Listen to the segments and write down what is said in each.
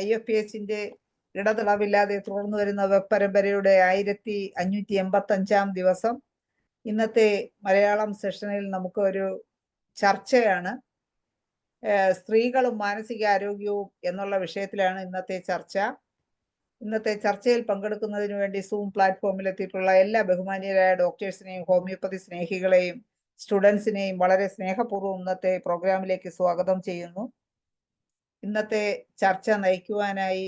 IFPHന്റെ ഇടതടവില്ലാതെ തുടർന്നു വരുന്ന വെബ് പരമ്പരയുടെ 1585 ദിവസം. ഇന്നത്തെ മലയാളം സെഷനിൽ നമുക്ക് ഒരു ചർച്ചയാണ്. സ്ത്രീകളും മാനസികാരോഗ്യവും എന്നുള്ള വിഷയത്തിലാണ് ഇന്നത്തെ ചർച്ച. ഇന്നത്തെ ചർച്ചയിൽ പങ്കെടുക്കുന്നതിന് വേണ്ടി സൂം പ്ലാറ്റ്ഫോമിൽ എത്തിയിട്ടുള്ള എല്ലാ ബഹുമാനീയരായ ഡോക്ടേഴ്സിനെയും ഹോമിയോപ്പതി സ്നേഹികളെയും സ്റ്റുഡൻസിനെയും വളരെ സ്നേഹപൂർവ്വം ഇന്നത്തെ പ്രോഗ്രാമിലേക്ക് സ്വാഗതം ചെയ്യുന്നു. ഇന്നത്തെ ചർച്ച നയിക്കുവാനായി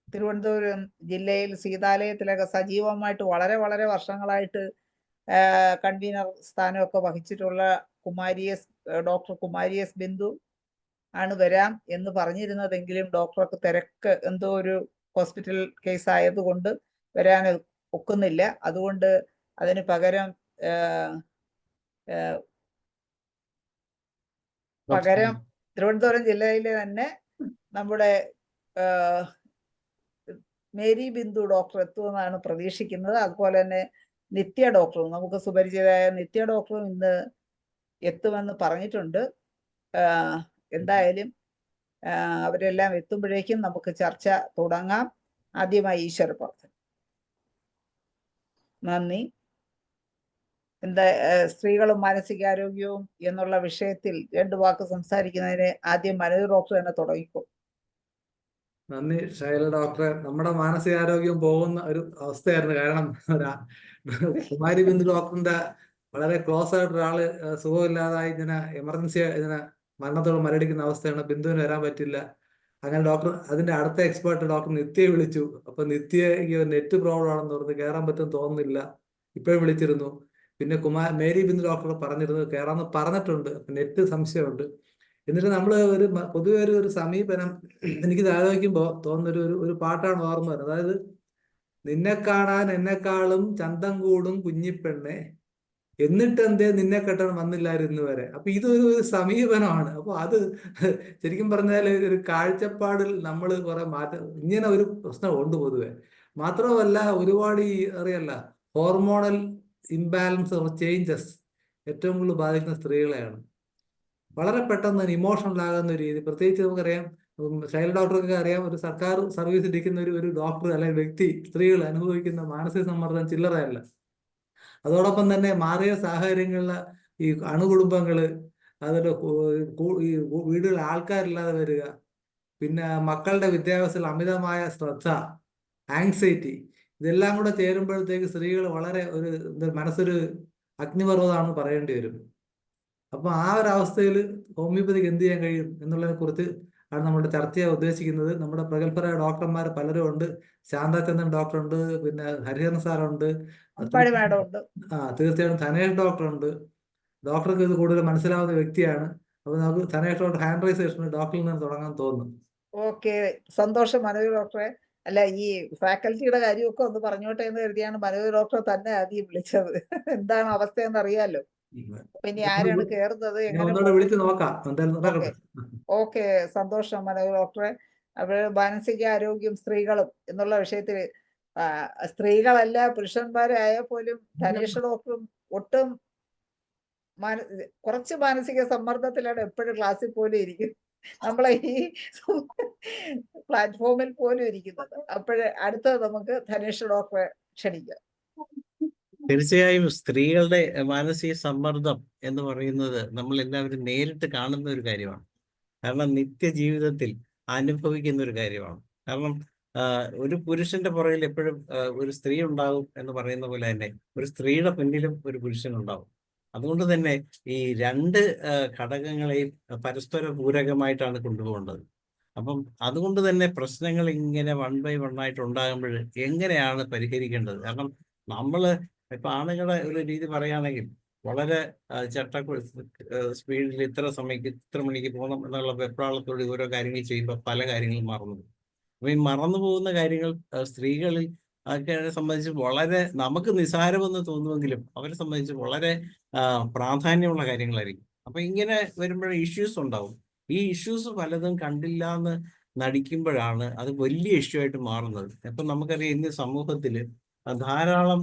തിരുവനന്തപുരം ജില്ലയിൽ സീതാലയത്തിലൊക്കെ സജീവമായിട്ട് വളരെ വർഷങ്ങളായിട്ട് കൺവീനർ സ്ഥാനമൊക്കെ വഹിച്ചിട്ടുള്ള ഡോക്ടർ കുമാരി എസ് ബിന്ദു ആണ് വരാം എന്ന് പറഞ്ഞിരുന്നതെങ്കിലും ഡോക്ടർക്ക് തിരക്ക് എന്തോ ഒരു ഹോസ്പിറ്റൽ കേസ് ആയതുകൊണ്ട് വരാൻ ഒക്കുന്നില്ല. അതുകൊണ്ട് അതിന് പകരം തിരുവനന്തപുരം ജില്ലയിലെ തന്നെ നമ്മുടെ മേരി ബിന്ദു ഡോക്ടർ എത്തുമെന്നാണ് പ്രതീക്ഷിക്കുന്നത്. അതുപോലെ തന്നെ നിത്യ ഡോക്ടറും, നമുക്ക് സുപരിചിതയായ നിത്യ ഡോക്ടറും ഇന്ന് എത്തുമെന്ന് പറഞ്ഞിട്ടുണ്ട്. എന്തായാലും അവരെല്ലാം എത്തുമ്പോഴേക്കും നമുക്ക് ചർച്ച തുടങ്ങാം. ആദ്യമായി ഈശ്വര പ്രാർത്ഥന. നന്ദി. സ്ത്രീകളും മാനസികാരോഗ്യവും എന്നുള്ള വിഷയത്തിൽ 2 വാക്ക് സംസാരിക്കുന്നതിന് ആദ്യം മനോജ് ഡോക്ടർ തന്നെ തുടങ്ങിക്കോ. നന്ദി ശൈല ഡോക്ടറെ. നമ്മുടെ മാനസികാരോഗ്യം പോകുന്ന ഒരു അവസ്ഥയായിരുന്നു. കാരണം കുമാരി ബിന്ദു ഡോക്ടറിന്റെ വളരെ ക്ലോസ് ആയിട്ട് ഒരാള് സുഖമില്ലാതായി എമർജൻസി മരണത്തോട് മരടിക്കുന്ന അവസ്ഥയാണ്. ബിന്ദുവിന് വരാൻ പറ്റില്ല. അങ്ങനെ ഡോക്ടർ അതിന്റെ അടുത്ത എക്സ്പേർട്ട് ഡോക്ടർ നിത്യയെ വിളിച്ചു. അപ്പൊ നിത്യയ്ക്ക് നെറ്റ് പ്രോബ്ലം ആണെന്ന് പറഞ്ഞ് കയറാൻ പറ്റുമെന്ന് തോന്നുന്നില്ല. ഇപ്പോഴും വിളിച്ചിരുന്നു. പിന്നെ മേരി ബിന്ദു ഡോക്ടർ പറഞ്ഞിരുന്നു കയറാന്ന് പറഞ്ഞിട്ടുണ്ട്. നെറ്റ് സംശയമുണ്ട്. എന്നിട്ട് നമ്മൾ പൊതുവെ ഒരു സമീപനം എനിക്കിത് ആലോചിക്കുമ്പോൾ തോന്നുന്നൊരു ഒരു പാട്ടാണ് ഓർമ്മ വരുന്നത്. അതായത്, നിന്നെ കാണാൻ എന്നെക്കാളും ചന്തം കൂടും കുഞ്ഞിപ്പെണ്ണെ, എന്നിട്ട് എന്തേ നിന്നെ കെട്ടാൻ വന്നില്ലായിരുന്നു വരെ. അപ്പൊ ഇതൊരു സമീപനമാണ്. അപ്പൊ അത് ശരിക്കും പറഞ്ഞാൽ ഒരു കാഴ്ചപ്പാടിൽ നമ്മൾ കുറെ മാറ്റം, ഇങ്ങനെ ഒരു പ്രശ്നമുണ്ട് പൊതുവെ. മാത്രമല്ല ഒരുപാട് അറിയല്ല ഹോർമോണൽ ഇംബാലൻസ് ചേഞ്ചസ് ഏറ്റവും കൂടുതൽ ബാധിക്കുന്ന സ്ത്രീകളെയാണ്. വളരെ പെട്ടെന്ന് ഇമോഷണൽ ആകുന്ന ഒരു രീതി. പ്രത്യേകിച്ച് നമുക്കറിയാം, ശൈല ഡോക്ടർക്ക് അറിയാം, ഒരു സർക്കാർ സർവീസിൽ ഇരിക്കുന്ന ഒരു ഡോക്ടർ അല്ലെങ്കിൽ വ്യക്തി, സ്ത്രീകൾ അനുഭവിക്കുന്ന മാനസിക സമ്മർദ്ദം ചില്ലറയല്ല. അതോടൊപ്പം തന്നെ മാറിയ സാഹചര്യങ്ങളില് ഈ അണുകുടുംബങ്ങള്, അതിന്റെ ഈ വീടുകളിൽ ആൾക്കാരില്ലാതെ വരിക, പിന്നെ മക്കളുടെ വിദ്യാഭ്യാസത്തിൽ അമിതമായ ശ്രദ്ധ, ആങ്സൈറ്റി, ഇതെല്ലാം കൂടെ ചേരുമ്പോഴത്തേക്ക് സ്ത്രീകൾ വളരെ മനസ്സൊരു അഗ്നിപർവ്വതമാണെന്ന് പറയേണ്ടി വരും. അപ്പൊ ആ ഒരു അവസ്ഥയിൽ ഹോമിയോപ്പതിക്ക് എന്ത് ചെയ്യാൻ കഴിയും എന്നുള്ളതിനെ കുറിച്ച് ആണ് നമ്മുടെ ചർച്ച ചെയ്യാൻ ഉദ്ദേശിക്കുന്നത്. നമ്മുടെ പ്രഗത്ഭരായ ഡോക്ടർമാർ പലരും ഉണ്ട്. ശാന്താചന്ദ്രൻ ഡോക്ടർ ഉണ്ട്, പിന്നെ ഹരിഹരൻ സാറുണ്ട്, തീർച്ചയായിട്ടും ധനേഷ് ഡോക്ടർ ഉണ്ട്. ഡോക്ടർക്ക് ഇത് കൂടുതൽ മനസ്സിലാവുന്ന വ്യക്തിയാണ്. അപ്പൊ നമുക്ക് ധനേഷ് ഡോക്ടർ ഹാൻഡ് റൈസേഷൻ ഡോക്ടറിൽ നിന്ന് തുടങ്ങാൻ തോന്നുന്നു. ഓക്കെ, സന്തോഷം മനോജ് ഡോക്ടറെ. അല്ല, ഈ ഫാക്കൽറ്റിയുടെ കാര്യമൊക്കെ ഒന്ന് പറഞ്ഞോട്ടെ എന്ന് കരുതിയാണ് മനോജ് ഡോക്ടറെ തന്നെ ആദ്യം വിളിച്ചത്. എന്താണ് അവസ്ഥയെന്ന് അറിയാലോ. പിന്നെ ആരാണ് കേറുന്നത്, ഓക്കെ, സന്തോഷം മനോജ് ഡോക്ടറെ. മാനസികാരോഗ്യം സ്ത്രീകളും എന്നുള്ള വിഷയത്തിൽ സ്ത്രീകളല്ല പുരുഷന്മാരായ പോലും ധനേഷ് ഡോക്ടറും ഒട്ടും കുറച്ച് മാനസിക സമ്മർദ്ദത്തിലാണ് എപ്പോഴും ക്ലാസ്സിൽ പോലും ഇരിക്കുന്നത്, നമ്മളെ ഈ പ്ലാറ്റ്ഫോമിൽ പോലും ഇരിക്കുന്നത്. അപ്പോഴേ അടുത്തത് നമുക്ക് ധനേഷ് ഡോക്ടറെ ക്ഷണിക്കാം. തീർച്ചയായും സ്ത്രീകളുടെ മാനസിക സമ്മർദ്ദം എന്ന് പറയുന്നത് നമ്മൾ എല്ലാവരും നേരിട്ട് കാണുന്ന ഒരു കാര്യമാണ്. കാരണം നിത്യജീവിതത്തിൽ അനുഭവിക്കുന്ന ഒരു കാര്യമാണ്. കാരണം ഒരു പുരുഷന്റെ പുറകിൽ എപ്പോഴും ഒരു സ്ത്രീ ഉണ്ടാകും എന്ന് പറയുന്ന പോലെ തന്നെ ഒരു സ്ത്രീയുടെ പിന്നിലും ഒരു പുരുഷൻ ഉണ്ടാവും. അതുകൊണ്ട് തന്നെ ഈ 2 ഘടകങ്ങളെയും പരസ്പര പൂരകമായിട്ടാണ് കൊണ്ടുപോകേണ്ടത്. അപ്പം അതുകൊണ്ട് തന്നെ പ്രശ്നങ്ങൾ ഇങ്ങനെ 1 by 1 ആയിട്ട് ഉണ്ടാകുമ്പോൾ എങ്ങനെയാണ് പരിഹരിക്കേണ്ടത്? കാരണം നമ്മള് ഇപ്പൊ ആണുങ്ങളുടെ ഒരു രീതി പറയുകയാണെങ്കിൽ വളരെ സ്പീഡിൽ ഇത്ര മണിക്ക് പോകണം എന്നുള്ള വെപ്രാളത്തോടെ ഓരോ കാര്യങ്ങൾ ചെയ്യുമ്പോൾ പല കാര്യങ്ങളും മറന്നു പോകും. അപ്പൊ ഈ മറന്നു പോകുന്ന കാര്യങ്ങൾ സ്ത്രീകളിൽ ഒക്കെ സംബന്ധിച്ച് വളരെ നമുക്ക് നിസ്സാരമെന്ന് തോന്നുമെങ്കിലും അവരെ സംബന്ധിച്ച് വളരെ പ്രാധാന്യമുള്ള കാര്യങ്ങളായിരിക്കും. അപ്പൊ ഇങ്ങനെ വരുമ്പോൾ ഇഷ്യൂസ് ഉണ്ടാവും. ഈ ഇഷ്യൂസ് പലതും കണ്ടില്ല എന്ന് നടിക്കുമ്പോഴാണ് അത് വലിയ ഇഷ്യൂ ആയിട്ട് മാറുന്നത്. അപ്പൊ നമുക്കറിയാം ഇന്ന് സമൂഹത്തില് ധാരാളം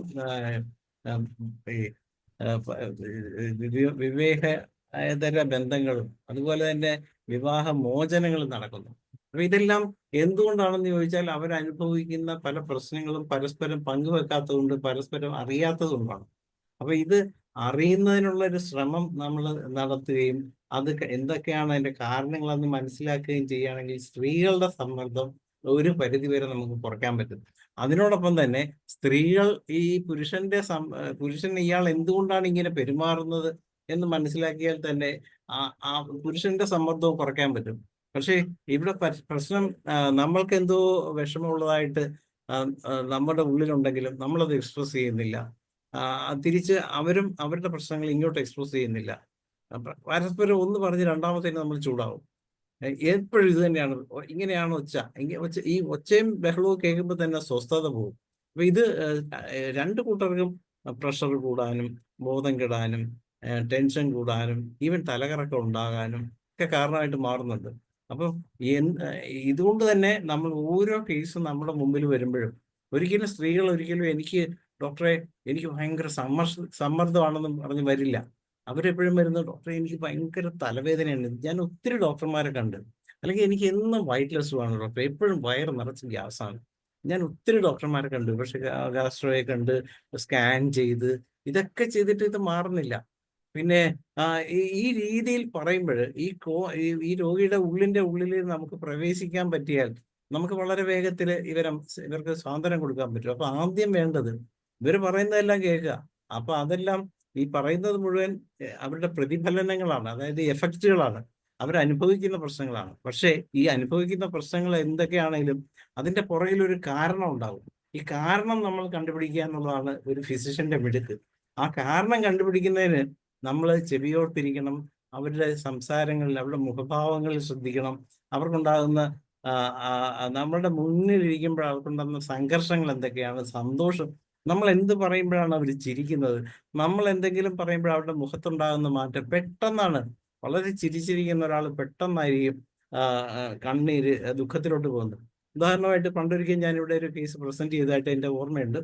വിവേകേതര ബന്ധങ്ങളും അതുപോലെ തന്നെ വിവാഹ മോചനങ്ങളും നടക്കുന്നു. അപ്പൊ ഇതെല്ലാം എന്തുകൊണ്ടാണെന്ന് ചോദിച്ചാൽ അവരനുഭവിക്കുന്ന പല പ്രശ്നങ്ങളും പരസ്പരം പങ്കുവെക്കാത്തതുകൊണ്ട്, പരസ്പരം അറിയാത്തതുകൊണ്ടാണ്. അപ്പൊ ഇത് അറിയുന്നതിനുള്ള ഒരു ശ്രമം നമ്മൾ നടത്തുകയും അത് എന്തൊക്കെയാണ് അതിന്റെ കാരണങ്ങളെന്ന് മനസ്സിലാക്കുകയും ചെയ്യുകയാണെങ്കിൽ സ്ത്രീകളുടെ സമ്മർദ്ദം ഒരു പരിധിവരെ നമുക്ക് കുറയ്ക്കാൻ പറ്റും. അതിനോടൊപ്പം തന്നെ സ്ത്രീകൾ ഈ പുരുഷൻ ഇയാൾ എന്തുകൊണ്ടാണ് ഇങ്ങനെ പെരുമാറുന്നത് എന്ന് മനസ്സിലാക്കിയാൽ തന്നെ ആ പുരുഷന്റെ സമ്മർദ്ദവും കുറയ്ക്കാൻ പറ്റും. പക്ഷേ ഇവിടെ പ്രശ്നം നമ്മൾക്ക് എന്തോ വിഷമമുള്ളതായിട്ട് നമ്മുടെ ഉള്ളിലുണ്ടെങ്കിലും നമ്മളത് എക്സ്പ്രസ് ചെയ്യുന്നില്ല. തിരിച്ച് അവരും അവരുടെ പ്രശ്നങ്ങൾ ഇങ്ങോട്ട് എക്സ്പ്രസ് ചെയ്യുന്നില്ല. പരസ്പരം ഒന്ന് പറഞ്ഞ് രണ്ടാമത്തേന് നമ്മൾ ചൂടാവും. എപ്പോഴും ഇത് തന്നെയാണ്, ഇങ്ങനെയാണ് ഈ ഒച്ചയും ബഹളവും കേൾക്കുമ്പോൾ തന്നെ സ്വസ്ഥത പോകും. അപ്പൊ ഇത് രണ്ടു കൂട്ടർക്കും പ്രഷർ കൂടാനും ബോധം കെടാനും ടെൻഷൻ കൂടാനും ഈവൻ തലകറക്കം ഉണ്ടാകാനും ഒക്കെ കാരണമായിട്ട് മാറുന്നുണ്ട്. അപ്പം ഇതുകൊണ്ട് തന്നെ നമ്മൾ ഓരോ കേസും നമ്മുടെ മുമ്പിൽ വരുമ്പോഴും ഒരിക്കലും എനിക്ക് ഡോക്ടറെ എനിക്ക് ഭയങ്കര സമ്മർദ്ദമാണെന്ന് പറഞ്ഞ് വരില്ല. അവരെപ്പോഴും വരുന്നത് ഡോക്ടറെ എനിക്ക് ഭയങ്കര തലവേദനയാണ്. ഞാൻ ഒത്തിരി ഡോക്ടർമാരെ കണ്ട്, അല്ലെങ്കിൽ എനിക്ക് എന്നും വയറ്റിൽ അസുഖമാണ് ഡോക്ടറെ, എപ്പോഴും വയറ് നിറച്ച് ഗ്യാസാണ്. ഞാൻ ഒത്തിരി ഡോക്ടർമാരെ കണ്ടു, പക്ഷെ ഗാസ്ട്രോയെ കണ്ട് സ്കാൻ ചെയ്ത് ഇതൊക്കെ ചെയ്തിട്ട് ഇത് മാറുന്നില്ല. പിന്നെ ഈ രീതിയിൽ പറയുമ്പോൾ ഈ രോഗിയുടെ ഉള്ളിൽ നമുക്ക് പ്രവേശിക്കാൻ പറ്റിയാൽ നമുക്ക് വളരെ വേഗത്തിൽ ഇവർക്ക് സ്വാതന്ത്ര്യം കൊടുക്കാൻ പറ്റും. അപ്പൊ ആദ്യം വേണ്ടത് ഇവർ പറയുന്നതെല്ലാം കേൾക്കുക. അപ്പൊ അതെല്ലാം ഈ പറയുന്നത് മുഴുവൻ അവരുടെ പ്രതിഫലനങ്ങളാണ്, അതായത് എഫക്റ്റുകളാണ്, അവരനുഭവിക്കുന്ന പ്രശ്നങ്ങളാണ്. പക്ഷേ ഈ അനുഭവിക്കുന്ന പ്രശ്നങ്ങൾ എന്തൊക്കെയാണെങ്കിലും അതിന്റെ പുറകിൽ ഒരു കാരണം ഉണ്ടാവും. ഈ കാരണം നമ്മൾ കണ്ടുപിടിക്കുക എന്നുള്ളതാണ് ഒരു ഫിസിഷ്യന്റെ മിടുക്ക്. ആ കാരണം കണ്ടുപിടിക്കുന്നതിന് നമ്മൾ ചെവിയോർത്തിരിക്കണം, അവരുടെ സംസാരങ്ങളിൽ അവരുടെ മുഖഭാവങ്ങളിൽ ശ്രദ്ധിക്കണം, അവർക്കുണ്ടാകുന്ന നമ്മളുടെ മുന്നിലിരിക്കുമ്പോൾ അവർക്കുണ്ടാകുന്ന സംഘർഷങ്ങൾ എന്തൊക്കെയാണ്, സന്തോഷം, നമ്മൾ എന്ത് പറയുമ്പോഴാണ് അവർ ചിരിക്കുന്നത്, നമ്മൾ എന്തെങ്കിലും പറയുമ്പോൾ അവരുടെ മുഖത്തുണ്ടാകുന്ന മാറ്റം പെട്ടെന്നാണ്. വളരെ ചിരിച്ചിരിക്കുന്ന ഒരാൾ പെട്ടെന്നായിരിക്കും കണ്ണീര് ദുഃഖത്തിലോട്ട് പോകുന്നത്. ഉദാഹരണമായിട്ട് പണ്ടൊരിക്കൽ ഞാനിവിടെ ഒരു കേസ് പ്രസന്റ് ചെയ്തതായിട്ട് എൻ്റെ ഓർമ്മയുണ്ട്.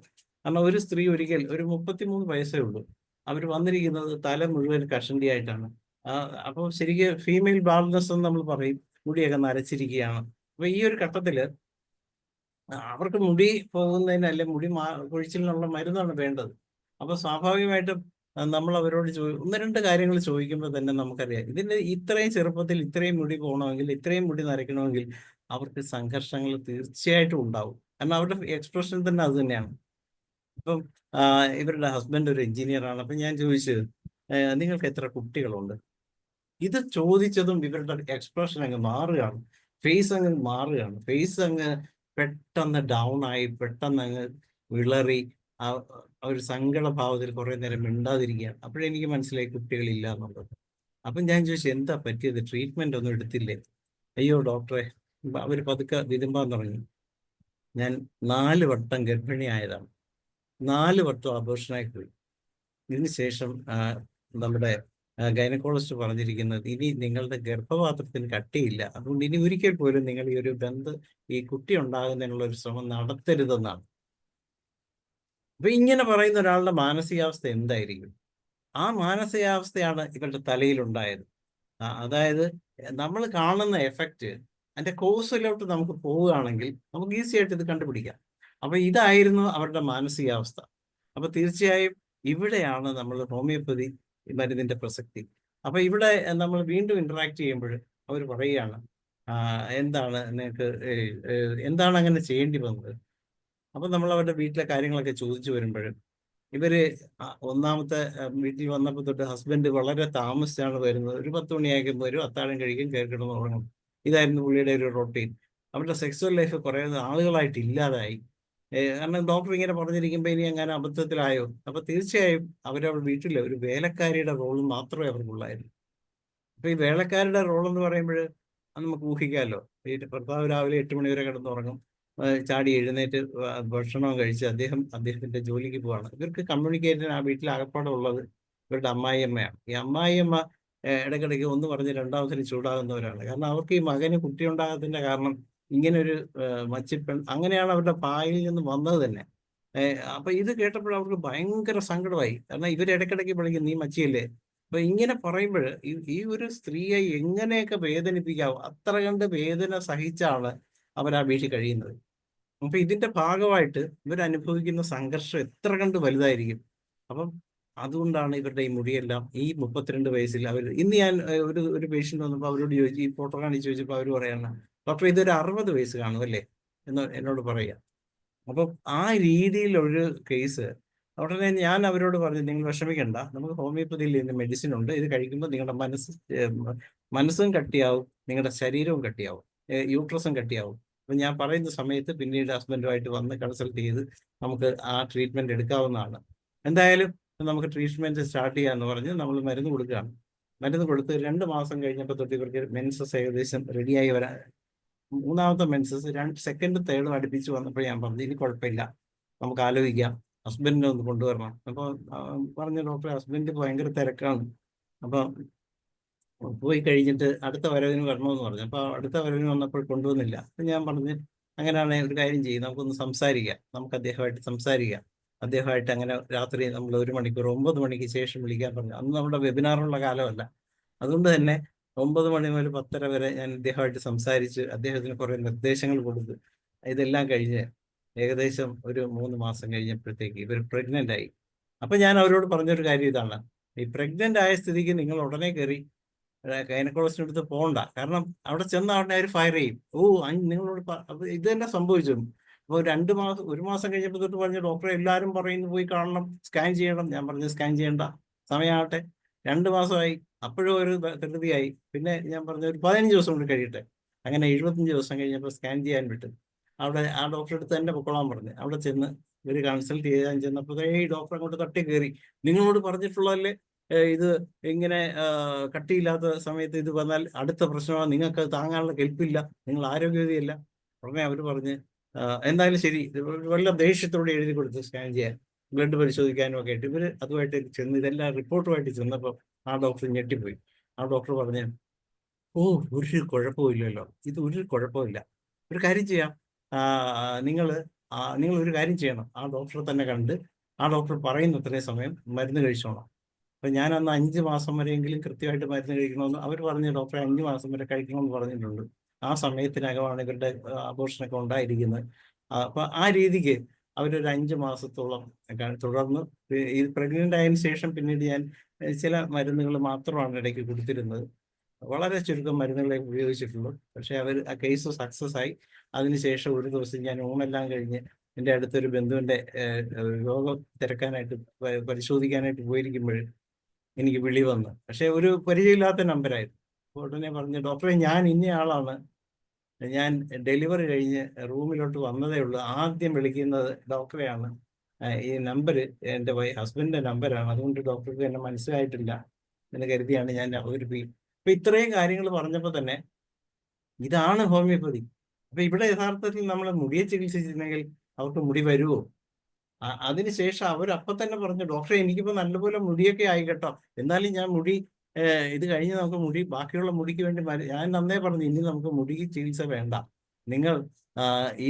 കാരണം ഒരു സ്ത്രീ ഒരിക്കൽ ഒരു 33 വയസ്സേ ഉള്ളൂ. അവർ വന്നിരിക്കുന്നത് തല മുഴുവൻ കഷണ്ടിയായിട്ടാണ്. അപ്പോൾ ശരിക്കും ഫീമെയിൽ ബാൾനെസ് എന്ന് നമ്മൾ പറയും, മുടിയൊക്കെ നരച്ചിരിക്കുകയാണ്. അപ്പൊ ഈ ഒരു ഘട്ടത്തില് അവർക്ക് മുടി പോകുന്നതിന് അല്ലെ മുടി കൊഴിച്ചിലിനുള്ള മരുന്നാണ് വേണ്ടത്. അപ്പൊ സ്വാഭാവികമായിട്ടും നമ്മൾ അവരോട് ഒന്ന് രണ്ട് കാര്യങ്ങൾ ചോദിക്കുമ്പോൾ തന്നെ നമുക്കറിയാം ഇതിന് ഇത്രയും ചെറുപ്പത്തിൽ ഇത്രയും മുടി പോകണമെങ്കിൽ, ഇത്രയും മുടി നരയ്ക്കണമെങ്കിൽ അവർക്ക് സംഘർഷങ്ങൾ തീർച്ചയായിട്ടും ഉണ്ടാവും. കാരണം അവരുടെ എക്സ്പ്രഷൻ തന്നെ അത് തന്നെയാണ്. ഇപ്പം ഇവരുടെ ഹസ്ബൻഡ് ഒരു എഞ്ചിനീയറാണ്. അപ്പം ഞാൻ ചോദിച്ചത് നിങ്ങൾക്ക് എത്ര കുട്ടികളുണ്ട്? ഇത് ചോദിച്ചതും ഇവരുടെ എക്സ്പ്രഷൻ അങ്ങ് മാറുകയാണ്, ഫേസ് അങ്ങ് മാറുകയാണ്. ഫേസ് അങ്ങ് പെട്ടെന്ന് ഡൗൺ ആയി, പെട്ടെന്ന് അങ്ങ് വിളറി, ഒരു സങ്കടഭാവത്തിൽ കുറെ നേരം മിണ്ടാതിരിക്കുകയാണ്. അപ്പോഴെനിക്ക് മനസ്സിലായി കുട്ടികളില്ല എന്നുള്ളത്. അപ്പം ഞാൻ ചോദിച്ചു എന്താ പറ്റിയത്, ട്രീറ്റ്മെന്റ് ഒന്നും എടുത്തില്ലേ? അയ്യോ ഡോക്ടറെ, അവർ പതുക്കെ വിരുമ്പാൻ തുടങ്ങി. ഞാൻ 4 വട്ടം ഗർഭിണിയായതാണ്, 4 വട്ടം അബോർഷനായി പോയി. ഇതിനുശേഷം നമ്മുടെ ഗൈനക്കോളജിസ്റ്റ് പറഞ്ഞിരിക്കുന്നത് ഇനി നിങ്ങളുടെ ഗർഭപാത്രത്തിന് കട്ടിയില്ല, അതുകൊണ്ട് ഇനി ഒരിക്കൽ പോലും നിങ്ങൾ ഈ കുട്ടി ഉണ്ടാകുന്നതിനുള്ള ഒരു ശ്രമം നടത്തരുതെന്നാണ്. അപ്പൊ ഇങ്ങനെ പറയുന്ന ഒരാളുടെ മാനസികാവസ്ഥ എന്തായിരിക്കും? ആ മാനസികാവസ്ഥയാണ് ഇവരുടെ തലയിലുണ്ടായത്. അതായത് നമ്മൾ കാണുന്ന എഫക്റ്റ് അതിന്റെ കോഴ്സിലോട്ട് നമുക്ക് പോവുകയാണെങ്കിൽ നമുക്ക് ഈസി ആയിട്ട് ഇത് കണ്ടുപിടിക്കാം. അപ്പൊ ഇതായിരുന്നു അവരുടെ മാനസികാവസ്ഥ. അപ്പൊ തീർച്ചയായും ഇവിടെയാണ് നമ്മൾ ഹോമിയോപ്പതി മരുന്നിന്റെ പ്രസക്തി. അപ്പൊ ഇവിടെ നമ്മൾ വീണ്ടും ഇന്ററാക്ട് ചെയ്യുമ്പോൾ അവർ പറയുകയാണ് എന്താണ് അങ്ങനെ ചെയ്യേണ്ടി വന്നത്. അപ്പൊ നമ്മൾ അവരുടെ വീട്ടിലെ കാര്യങ്ങളൊക്കെ ചോദിച്ചു വരുമ്പോഴും ഇവര് ഒന്നാമത്തെ വീട്ടിൽ വന്നപ്പോൾ തൊട്ട് ഹസ്ബൻഡ് വളരെ താമസിച്ചാണ് വരുന്നത്. ഒരു 10 മണിയാകുമ്പോൾ വരും, അത്താഴം കഴിക്കും, കയറി കിടന്ന് ഉറങ്ങും. ഇതായിരുന്നു പുള്ളിയുടെ ഒരു റൊട്ടീൻ. അവരുടെ സെക്സ്വൽ ലൈഫ് കുറേ ആളുകളായിട്ട് ഇല്ലാതായി. കാരണം ഡോക്ടർ ഇങ്ങനെ പറഞ്ഞിരിക്കുമ്പോൾ ഇനി അങ്ങനെ അബദ്ധത്തിലായോ? അപ്പൊ തീർച്ചയായും അവരവരുടെ വീട്ടിൽ ഒരു വേലക്കാരിയുടെ റോൾ മാത്രമേ അവർക്കുള്ളായിരുന്നു. അപ്പൊ ഈ വേലക്കാരുടെ റോൾ എന്ന് പറയുമ്പോൾ നമുക്ക് ഊഹിക്കാമല്ലോ. ഭർത്താവ് രാവിലെ 8 മണി വരെ കിടന്നുറങ്ങും, ചാടി എഴുന്നേറ്റ് ഭക്ഷണം കഴിച്ച് അദ്ദേഹത്തിന്റെ ജോലിക്ക് പോവാണ്. ഇവർക്ക് കമ്മ്യൂണിക്കേറ്റ് ആ വീട്ടിൽ ആകപ്പാടുള്ളത് ഇവരുടെ അമ്മായിയമ്മയാണ്. ഈ അമ്മായിയമ്മ ഇടയ്ക്കിടയ്ക്ക് ഒന്ന് പറഞ്ഞ് രണ്ടാമത്തിന് ചൂടാകുന്നവരാണ്. കാരണം അവർക്ക് ഈ മകന് കുട്ടി ഉണ്ടാകാത്തതിന്റെ കാരണം ഇങ്ങനെ ഒരു മച്ചിപ്പൺ അങ്ങനെയാണ് അവരുടെ പായിൽ നിന്ന് വന്നത് തന്നെ. അപ്പൊ ഇത് കേട്ടപ്പോൾ അവർക്ക് ഭയങ്കര സങ്കടമായി. കാരണം ഇവർ ഇടയ്ക്കിടയ്ക്ക് വിളിക്കും നീ മച്ചിയല്ലേ, അപ്പൊ ഇങ്ങനെ പറയുമ്പോൾ ഈ ഒരു സ്ത്രീയെ എങ്ങനെയൊക്കെ വേദനിപ്പിക്കാവോ, അത്ര കണ്ട് വേദന സഹിച്ചാണ് അവർ ആ വീട്ടിൽ കഴിയുന്നത്. അപ്പൊ ഇതിന്റെ ഭാഗമായിട്ട് ഇവരനുഭവിക്കുന്ന സംഘർഷം എത്ര കണ്ട് വലുതായിരിക്കും. അപ്പം അതുകൊണ്ടാണ് ഇവരുടെ ഈ മുടിയെല്ലാം ഈ 32 വയസ്സിൽ അവർ ഇന്ന് ഞാൻ ഒരു പേഷ്യന്റ് വന്നപ്പോൾ അവരോട് ചോദിച്ചു, ഈ ഫോട്ടോ കാണിച്ച് ചോദിച്ചപ്പോൾ അവർ പറയണം, ഡോക്ടർ ഇതൊരു 60 വയസ്സ് കാണും അല്ലേ എന്ന് എന്നോട് പറയുക. അപ്പം ആ രീതിയിലൊരു കേസ് ഉടനെ ഞാൻ അവരോട് പറഞ്ഞു, നിങ്ങൾ വിഷമിക്കണ്ട, നമുക്ക് ഹോമിയോപ്പതിയിൽ ഇന്ന് മെഡിസിൻ ഉണ്ട്, ഇത് കഴിക്കുമ്പോൾ നിങ്ങളുടെ മനസ്സും കട്ടിയാവും, നിങ്ങളുടെ ശരീരവും കട്ടിയാവും, യൂട്രസും കട്ടിയാവും. അപ്പം ഞാൻ പറയുന്ന സമയത്ത് പിന്നീട് ഹസ്ബൻഡുമായിട്ട് വന്ന് കൺസൾട്ട് ചെയ്ത് നമുക്ക് ആ ട്രീറ്റ്മെന്റ് എടുക്കാവുന്നതാണ്. എന്തായാലും നമുക്ക് ട്രീറ്റ്മെന്റ് സ്റ്റാർട്ട് ചെയ്യാന്ന് പറഞ്ഞ് നമ്മൾ മരുന്ന് കൊടുക്കുകയാണ്. മരുന്ന് കൊടുത്ത് 2 മാസം കഴിഞ്ഞപ്പോൾ തൊട്ട് ഇവർക്ക് മെൻസസ് ഏകദേശം റെഡിയായി വരാൻ, 3ാമത്തെ മെൻസസ് സെക്കൻഡ് തേർഡും അടുപ്പിച്ച് വന്നപ്പോൾ ഞാൻ പറഞ്ഞു, ഇനി കുഴപ്പമില്ല, നമുക്ക് ആലോചിക്കാം, ഹസ്ബൻഡിനെ ഒന്ന് കൊണ്ടുവരണം. അപ്പോൾ പറഞ്ഞ ഡോക്ടർ ഹസ്ബൻഡ് ഭയങ്കര തിരക്കാണ്, അപ്പൊ പോയി കഴിഞ്ഞിട്ട് അടുത്ത വരവിന് വരണമെന്ന് പറഞ്ഞു. അപ്പോൾ അടുത്ത വരവിന് വന്നപ്പോൾ കൊണ്ടുവന്നില്ല. അപ്പം ഞാൻ പറഞ്ഞു, അങ്ങനെയാണെങ്കിൽ ഒരു കാര്യം ചെയ്യും, നമുക്കൊന്ന് സംസാരിക്കാം, നമുക്ക് അദ്ദേഹമായിട്ട് സംസാരിക്കാം. അദ്ദേഹമായിട്ട് അങ്ങനെ രാത്രി നമ്മൾ 1 മണിക്കൂർ 9 മണിക്ക് ശേഷം വിളിക്കാൻ പറഞ്ഞു. അന്ന് നമ്മുടെ വെബിനാറുള്ള കാലമല്ല, അതുകൊണ്ട് തന്നെ 9 മണി മുതൽ 10:30 വരെ ഞാൻ അദ്ദേഹമായിട്ട് സംസാരിച്ച് അദ്ദേഹത്തിന് കുറേ നിർദ്ദേശങ്ങൾ കൊടുത്ത് ഇതെല്ലാം കഴിഞ്ഞ് ഏകദേശം ഒരു 3 മാസം കഴിഞ്ഞപ്പോഴത്തേക്ക് ഇവർ പ്രഗ്നന്റ് ആയി. അപ്പം ഞാൻ അവരോട് പറഞ്ഞൊരു കാര്യം ഇതാണ്, ഈ പ്രഗ്നന്റ് ആയ സ്ഥിതിക്ക് നിങ്ങൾ ഉടനെ കയറി ഗൈനക്കോളജിസ്റ്റിന്റെ അടുത്ത് പോകണ്ട. കാരണം അവിടെ ചെന്ന ഉടനെ അവർ ഫയർ ചെയ്യും. നിങ്ങളോട് ഇത് തന്നെ സംഭവിച്ചു. അപ്പോൾ 1 മാസം കഴിഞ്ഞപ്പോൾ തൊട്ട് പറഞ്ഞ ഡോക്ടറെ എല്ലാവരും പറയുന്നു പോയി കാണണം, സ്കാൻ ചെയ്യണം. ഞാൻ പറഞ്ഞു സ്കാൻ ചെയ്യണ്ട, സമയമാകട്ടെ. 2 മാസമായി, അപ്പോഴും ഒരു ധൃതിയായി. പിന്നെ ഞാൻ പറഞ്ഞു ഒരു 15 ദിവസം കൊണ്ട് കഴിയട്ടെ. അങ്ങനെ 75 ദിവസം കഴിഞ്ഞപ്പോൾ സ്കാൻ ചെയ്യാൻ വിട്ടു. അവിടെ ആ ഡോക്ടറെ അടുത്ത് തന്നെ പൊക്കോളാൻ പറഞ്ഞു. അവിടെ ചെന്ന് ഇവർ കൺസൾട്ട് ചെയ്യാൻ ചെന്നപ്പോൾ ഈ ഡോക്ടറെ അങ്ങോട്ട് തട്ടി കയറി, നിങ്ങളോട് പറഞ്ഞിട്ടുള്ളതല്ലേ ഇത് ഇങ്ങനെ കട്ടിയില്ലാത്ത സമയത്ത് ഇത് വന്നാൽ അടുത്ത പ്രശ്നമാണ്, നിങ്ങൾക്ക് താങ്ങാനുള്ള കെൽപ്പില്ല, നിങ്ങൾ ആരോഗ്യവതിയല്ല. ഉടനെ അവർ പറഞ്ഞ് എന്തായാലും ശരി, വല്ല ദേഷ്യത്തോടെ എഴുതി കൊടുത്ത് സ്കാൻ ചെയ്യാൻ, ബ്ലഡ് പരിശോധിക്കാനും ഒക്കെ ആയിട്ട് ഇവർ അതുമായിട്ട് ചെന്ന് ഇതെല്ലാം റിപ്പോർട്ടുമായിട്ട് ചെന്നപ്പോൾ ആ ഡോക്ടർ ഞെട്ടിപ്പോയി. ആ ഡോക്ടർ പറഞ്ഞ്, ഒരു കുഴപ്പമില്ലല്ലോ, ഇത് ഒരു കുഴപ്പമില്ല, ഒരു കാര്യം ചെയ്യാം, നിങ്ങൾ ഒരു കാര്യം ചെയ്യണം, ആ ഡോക്ടറെ തന്നെ കണ്ട് ആ ഡോക്ടർ പറയുന്ന അത്രയും സമയം മരുന്ന് കഴിച്ചോളാം. അപ്പം ഞാൻ അന്ന് 5 മാസം വരെയെങ്കിലും കൃത്യമായിട്ട് മരുന്ന് കഴിക്കണമെന്ന് അവർ പറഞ്ഞു. ഡോക്ടറെ 5 മാസം വരെ കഴിക്കണമെന്ന് പറഞ്ഞിട്ടുണ്ട്. ആ സമയത്തിനകമാണ് ഇവരുടെ അബോർഷനൊക്കെ ഉണ്ടായിരിക്കുന്നത്. അപ്പം ആ രീതിക്ക് അവരൊരു 5 മാസത്തോളം തുടർന്ന് ഈ പ്രഗ്നന്റ് ആയതിനു ശേഷം പിന്നീട് ഞാൻ ചില മരുന്നുകൾ മാത്രമാണ് ഇടയ്ക്ക് കൊടുത്തിരുന്നത്. വളരെ ചുരുക്കം മരുന്നുകളെ ഉപയോഗിച്ചിട്ടുള്ളൂ. പക്ഷേ അവർ ആ കേസ് സക്സസ് ആയി. അതിനുശേഷം ഒരു ദിവസം ഞാൻ ഊണെല്ലാം കഴിഞ്ഞ് എൻ്റെ അടുത്തൊരു ബന്ധുവിൻ്റെ രോഗം തിരക്കാനായിട്ട് പരിശോധിക്കാനായിട്ട് പോയിരിക്കുമ്പോൾ എനിക്ക് വിളി വന്നു. പക്ഷെ ഒരു പരിചയമില്ലാത്ത നമ്പരായിരുന്നു. ഉടനെ പറഞ്ഞു, ഡോക്ടറെ ഞാൻ ഇന്ന ആളാണ്, ഞാൻ ഡെലിവറി കഴിഞ്ഞ് റൂമിലോട്ട് വന്നതേ ഉള്ളൂ, ആദ്യം വിളിക്കുന്നത് ഡോക്ടറെയാണ്, ഈ നമ്പർ എൻ്റെ ഹസ്ബൻഡിൻ്റെ നമ്പറാണ്, അതുകൊണ്ട് ഡോക്ടർക്ക് എന്നെ മനസ്സിലായിട്ടില്ല എന്ന് കരുതിയാണ് ഞാൻ അവതരിപ്പിക്കും. അപ്പൊ ഇത്രയും കാര്യങ്ങൾ പറഞ്ഞപ്പോൾ തന്നെ ഇതാണ് ഹോമിയോപ്പതി. അപ്പൊ ഇവിടെ യഥാർത്ഥത്തിൽ നമ്മൾ മുടിയെ ചികിത്സിച്ചിട്ടുണ്ടെങ്കിൽ അവർക്ക് മുടി വരുമോ? അതിനുശേഷം അവരപ്പൊ തന്നെ പറഞ്ഞു, ഡോക്ടറെ എനിക്കിപ്പോ നല്ലപോലെ മുടിയൊക്കെ ആയി കേട്ടോ, എന്നാലും ഞാൻ മുടി ഇത് കഴിഞ്ഞ് നമുക്ക് മുടി ബാക്കിയുള്ള മുടിക്ക് വേണ്ടി ഞാൻ നന്നേ പറഞ്ഞു, ഇനി നമുക്ക് മുടി ചികിത്സ വേണ്ട, നിങ്ങൾ